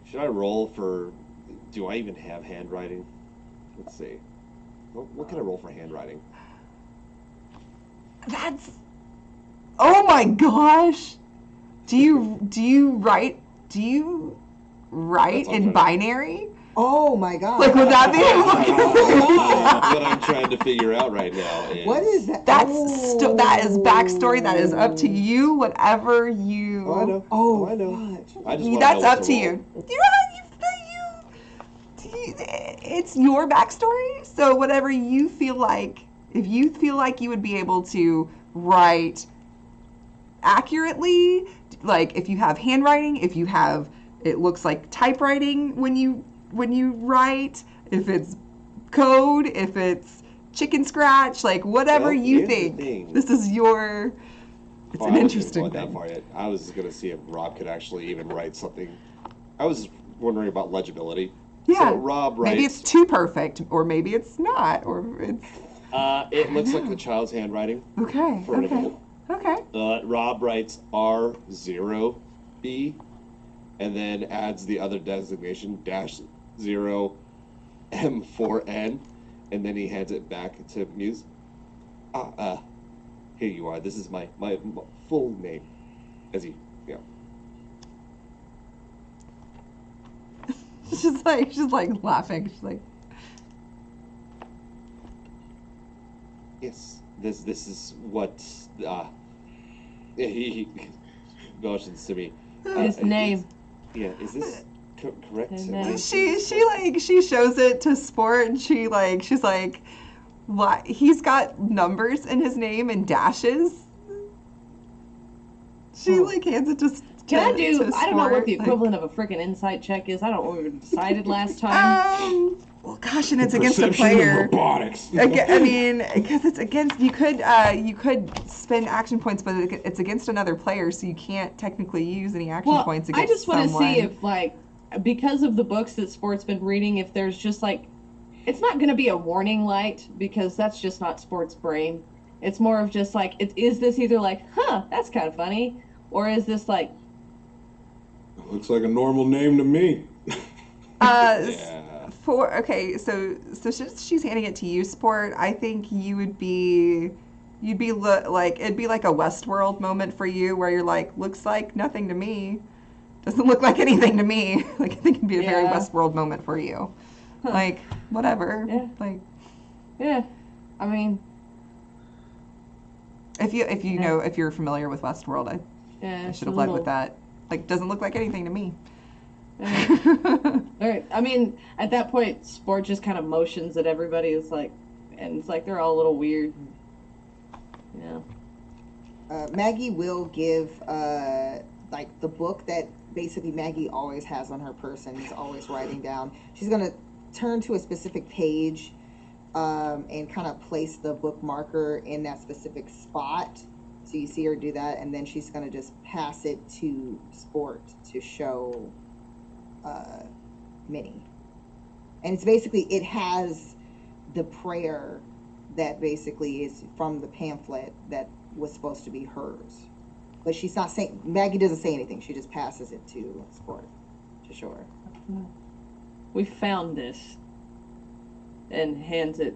Should I roll for? Do I even have handwriting? Let's see. What can I roll for handwriting? That's. Oh my gosh! Do you write in binary? Oh my god! Like, would that be? What I'm trying to figure out right now is What is that? That is backstory. That is up to you. Whatever you. Oh, I know. Oh, I know. fudge. I just wanna That's know what up to roll. you. It's your backstory. So whatever you feel like, if you feel like you would be able to write accurately, like if you have handwriting, if you have, it looks like typewriting when you write, if it's code, if it's chicken scratch, like whatever Well, you here's the think. thing. This is your. It's Oh, an I wasn't interesting going that thing. far yet. I was going to see if Rob could actually even write something. I was wondering about legibility. Yeah. So Rob writes. Maybe it's too perfect, or maybe it's not, or it's It looks like a child's handwriting okay. for an Okay. adult. Okay. Rob writes R0B, and then adds the other designation -0 M4N, and then he hands it back to Muse. Here you are. This is my full name, as he, you know. She's like laughing. She's like, Yes, this is what he motions to me. His name. Is this correct? His Am I- name. she shows it to Sport, and she's like, what? He's got numbers in his name and dashes. She like hands it to. Can I do? to I don't know what Sport, the like, equivalent of a freaking insight check is. I don't know what we decided last time. Well, gosh, and it's against a Perception player. and robotics. I mean, because it's against. You could spend action points, but it's against another player, so you can't technically use any action Well, points I against just want to someone. see if, like, because of the books that Sport's been reading, if there's just like, it's not going to be a warning light because that's just not Sport's brain. It's more of just like, is this either like, huh, that's kind of funny, or is this like, Looks like a normal name to me. Yeah. So she's handing it to you, Sport. I think you'd be like, it'd be like a Westworld moment for you where you're like, looks like nothing to me. Doesn't look like anything to me. Like, I think it'd be a very Yeah. Westworld moment for you. Huh. Like, whatever. Yeah. Like, yeah, I mean, if you know, if you're familiar with Westworld, I yeah. should have led with that. Like, doesn't look like anything to me. All right. I mean, at that point, Sport just kind of motions at everybody. It's like, and it's like they're all a little weird. Yeah. Maggie will give like the book that basically Maggie always has on her person. Is always writing down. She's gonna turn to a specific page and kind of place the bookmarker in that specific spot. So you see her do that, and then she's gonna just pass it to Sport to show Minnie. And it's basically, it has the prayer that basically is from the pamphlet that was supposed to be hers. But she's not saying, Maggie doesn't say anything. She just passes it to Sport to show her. We found this. And hands it.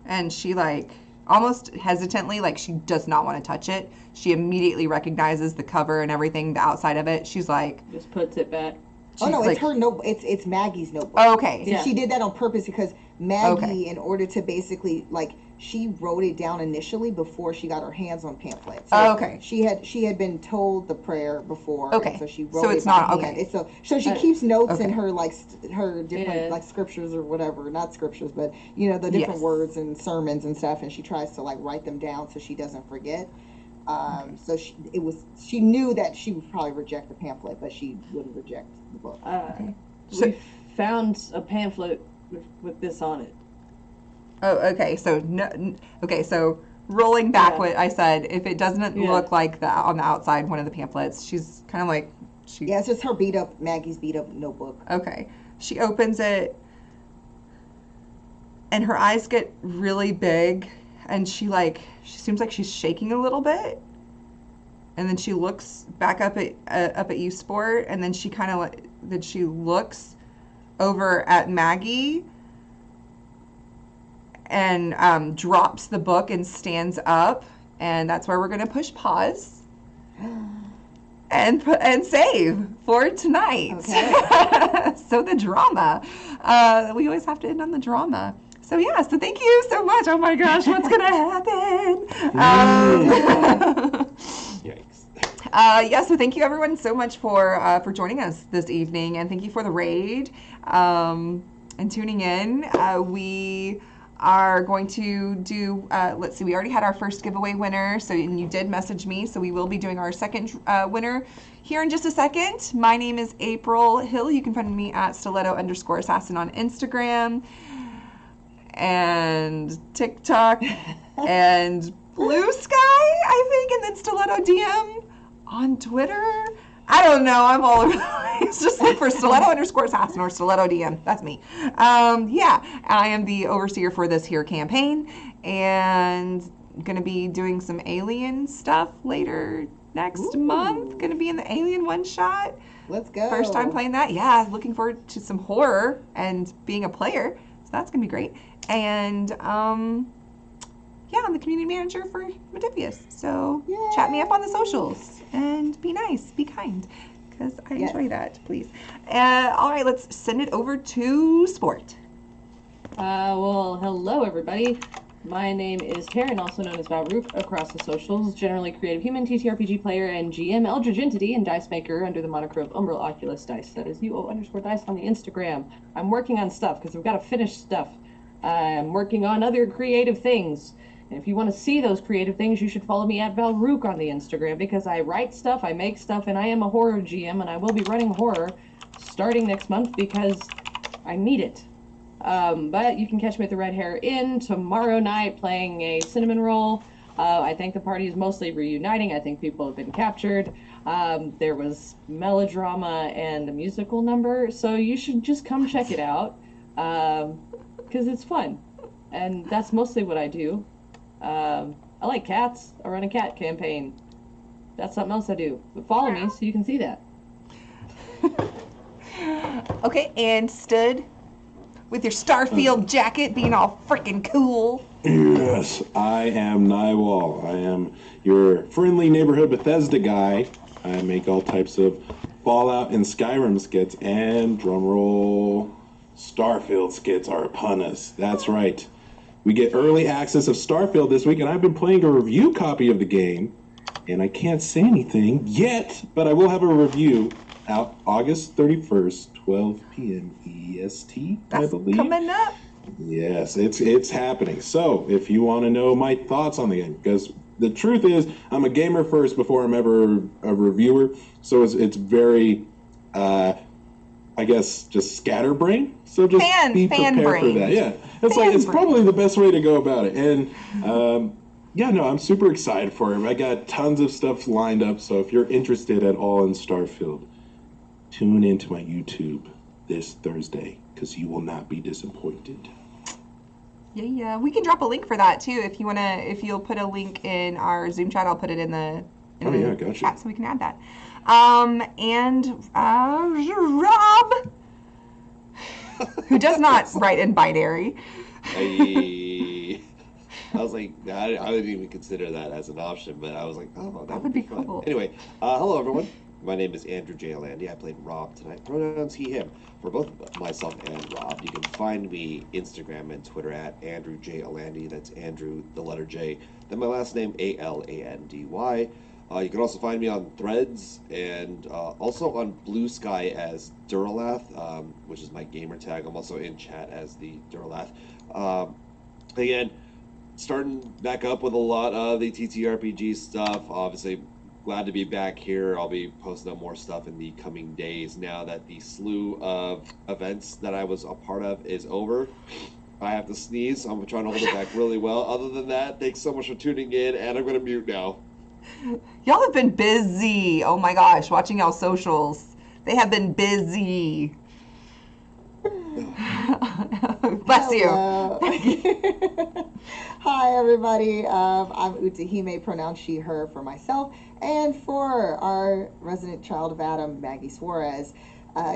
And she, like, almost hesitantly, like, she does not want to touch it. She immediately recognizes the cover and everything, the outside of it. She's like, Just puts it back. Oh no, she's it's her notebook. It's Maggie's notebook. oh, okay. So Yeah. she did that on purpose because Maggie, Okay. in order to basically like she wrote it down initially before she got her hands on pamphlets. Oh, okay. She had been told the prayer before. Okay. And so she So wrote it's it by not- hand. okay. So she keeps notes in Okay. her her different Yeah. scriptures or whatever, not scriptures, but the different Yes. words and sermons and stuff, and she tries to write them down so she doesn't forget. So she knew that she would probably reject the pamphlet, but she wouldn't reject the book. So- We found a pamphlet with this on it. Oh, okay. So so rolling back Yeah. what I said, if it doesn't Yeah. look like that on the outside, one of the pamphlets, she's kind of like Yeah, it's just Maggie's beat up notebook. Okay. She opens it and her eyes get really big and she seems like she's shaking a little bit. And then she looks back up at you, Sport, and then she she looks over at Maggie and drops the book and stands up, and that's where we're going to push pause and save for tonight. Okay. So the drama. We always have to end on the drama. So yeah, so thank you so much. Oh my gosh, what's going to happen? Yikes. So thank you everyone so much for joining us this evening, and thank you for the raid and tuning in. We are going to do, let's see, we already had our first giveaway winner, and you did message me, so we will be doing our second winner here in just a second. My name is April Hill. You can find me at stiletto_assassin on Instagram and TikTok and Blue Sky, I think, and then Stiletto DM on Twitter. I don't know. I'm all over the place. Just look for stiletto_assassin or stiletto DM. That's me. Yeah, I am the overseer for this here campaign and going to be doing some alien stuff later next month. Going to be in the alien one shot. Let's go. First time playing that. Yeah, looking forward to some horror and being a player. So that's going to be great. And yeah, I'm the community manager for Modiphius. So chat me up on the socials and be nice, be kind, because I enjoy that, please. All right, let's send it over to Sport. Well, hello everybody. My name is Taryn, also known as Valroop across the socials, generally creative human, TTRPG player, and GM Eldritch Entity and Dice Maker under the moniker of Umbral Oculus Dice. That is UO_dice on the Instagram. I'm working on stuff because we've got to finish stuff. I'm working on other creative things. And if you want to see those creative things, you should follow me at Valrook on the Instagram, because I write stuff, I make stuff, and I am a horror GM, and I will be running horror starting next month because I need it. But you can catch me at the Red Hair Inn tomorrow night playing a cinnamon roll. I think the party is mostly reuniting. I think people have been captured. There was melodrama and a musical number, so you should just come check it out. Because it's fun, and that's mostly what I do. I like cats. I run a cat campaign. That's something else I do. But follow me so you can see that. Okay, and stood with your Starfield jacket, being all freaking cool. Yes, I am Nywall. I am your friendly neighborhood Bethesda guy. I make all types of Fallout and Skyrim skits, and drumroll, Starfield skits are upon us. That's right. We get early access of Starfield this week, and I've been playing a review copy of the game, and I can't say anything yet, but I will have a review out August 31st, 12 p.m. EST, I believe. Coming up. Yes, it's happening. So, if you want to know my thoughts on the game, because the truth is, I'm a gamer first before I'm ever a reviewer, so it's very, I guess, just scatterbrain. So just be fan prepared brain. for that. Yeah, it's probably the best way to go about it. And yeah, no, I'm super excited for it. I got tons of stuff lined up. So if you're interested at all in Starfield, tune into my YouTube this Thursday, because you will not be disappointed. Yeah. We can drop a link for that too if you wanna. If you'll put a link in our Zoom chat, I'll put it in the Gotcha. chat so we can add that. And Rob, who does not write in binary. I was like, I didn't even consider that as an option, but I was like, oh, that would be fun. cool. Anyway, hello everyone. My name is Andrew J. Landy. I played Rob tonight. Pronouns he, him. For both myself and Rob, you can find me Instagram and Twitter at Andrew J. Alandy. That's Andrew, the letter J. Then my last name, Alandy. You can also find me on Threads and also on Blue Sky as Duralath, which is my gamer tag. I'm also in chat as the Duralath. Again, starting back up with a lot of the TTRPG stuff. Obviously, glad to be back here. I'll be posting up more stuff in the coming days now that the slew of events that I was a part of is over. I have to sneeze. I'm trying to hold it back really well. Other than that, thanks so much for tuning in, and I'm going to mute now. Y'all have been busy. Oh my gosh, watching y'all socials. They have been busy. Bless you. Hi, everybody. I'm Utahime, pronounced she, her for myself, and for our resident child of Adam, Maggie Suarez.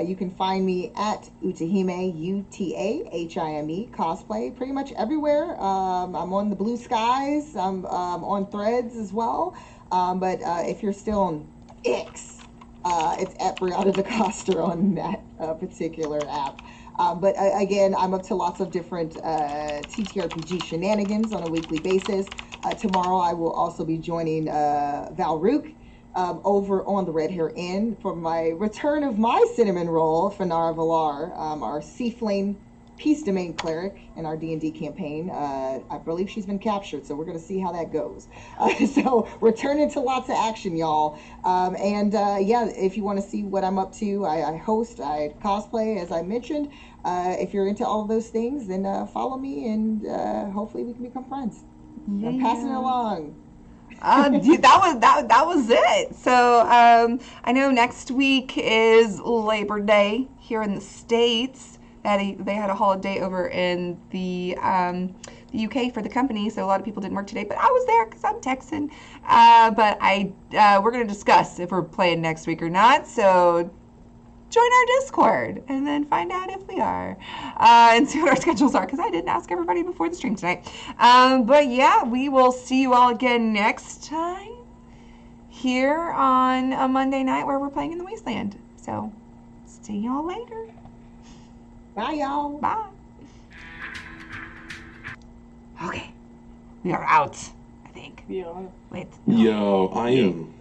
You can find me at Utahime, Utahime, cosplay, pretty much everywhere. I'm on the Blue Skies. I'm on Threads as well. But if you're still on X, it's at Brianna DeCoster on that particular app. But again, I'm up to lots of different TTRPG shenanigans on a weekly basis. Tomorrow I will also be joining Val Rook over on the Red Hair Inn for my return of my cinnamon roll, Fanara Valar, our Seaflame Peace Domain cleric in our D&D campaign. I believe she's been captured, so we're going to see how that goes. So returning to lots of action, y'all. Yeah, if you want to see what I'm up to, I host, I cosplay, as I mentioned. If you're into all of those things, then follow me, and hopefully we can become friends. Yeah. I'm passing it along. That was it. So I know next week is Labor Day here in the States. They had a holiday over in the UK for the company, so a lot of people didn't work today. But I was there because I'm Texan. But we're going to discuss if we're playing next week or not. So join our Discord and then find out if we are and see what our schedules are, because I didn't ask everybody before the stream tonight. But yeah, we will see you all again next time here on a Monday night where we're playing in the Wasteland. So see y'all later. Bye, y'all. Bye. Okay, we are out, I think. Yeah. Wait. Yo, I am